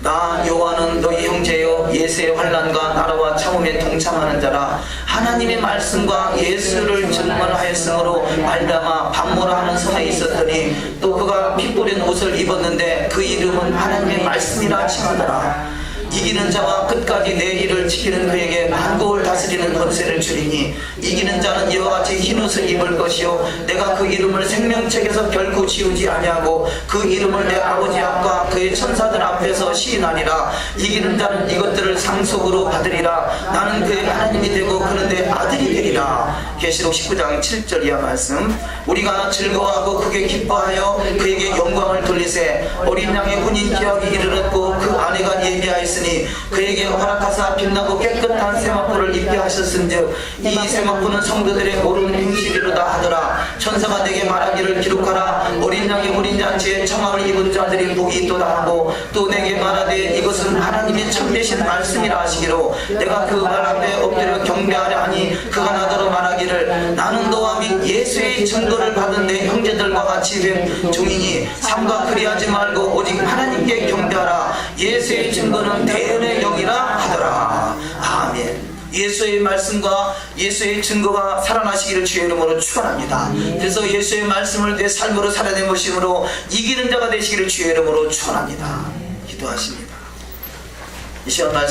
나 여호와는 너희 형제여 예수의 환난과 나라와 참음에 동참하는 자라. 하나님의 말씀과 예수를 증언하였으므로 말다마 반모라하는 성에 있었더니 또 그가 피 뿌린 옷을 입었는데 그 이름은 하나님의 말씀이라 칭하더라. 이기는 자와 끝까지 내 일을 지키는 그에게 만국을 다스리는 권세를 주리니 이기는 자는 이와 같이 흰옷을 입을 것이요 내가 그 이름을 생명책에서 결코 지우지 아니하고 그 이름을 내 아버지 앞과 그의 천사들 앞에서 시인하리라. 이기는 자는 이것들을 상속으로 받으리라. 나는 그의 하나님이 되고 그는 내 아들이 되리라. 계시록 19장 7절 이하 말씀. 우리가 즐거워하고 크게 기뻐하여 그에게 영광을 돌리세. 어린 양의 혼인 기약이 이르렀고 그 아내가 예비하였으니 그에게 허락하사 빛나고 깨끗한 세마포를 입게 하셨은즉 이 세마포는 성도들의 옳은 행실이로다 하더라. 천사가 내게 말하기를 기록하라. 어린 양의 혼인 잔치에 청함을 입은 자들이 복이 있도다 하고 또 내게 말하되 이것은 하나님의 참되신 말씀이라 하시기로 내가 그 말 앞에 엎드려 경배하려 하니 그가 나더러 말하기를 나는 너와 및 예수의 증거를 받은 내 형제들과 같이 된 종이니 삼가 그리하지 말고 오직 하나님께 경배하라. 예수의 증거는 대언의 영이라 하더라. 아멘. 예수의 말씀과 예수의 증거가 살아나시기를 주의 이름으로 축원합니다. 그래서 예수의 말씀을 내 삶으로 살아내보심으로 이기는 자가 되시기를 주의 이름으로 축원합니다. 기도하십니다. 이 시간 말씀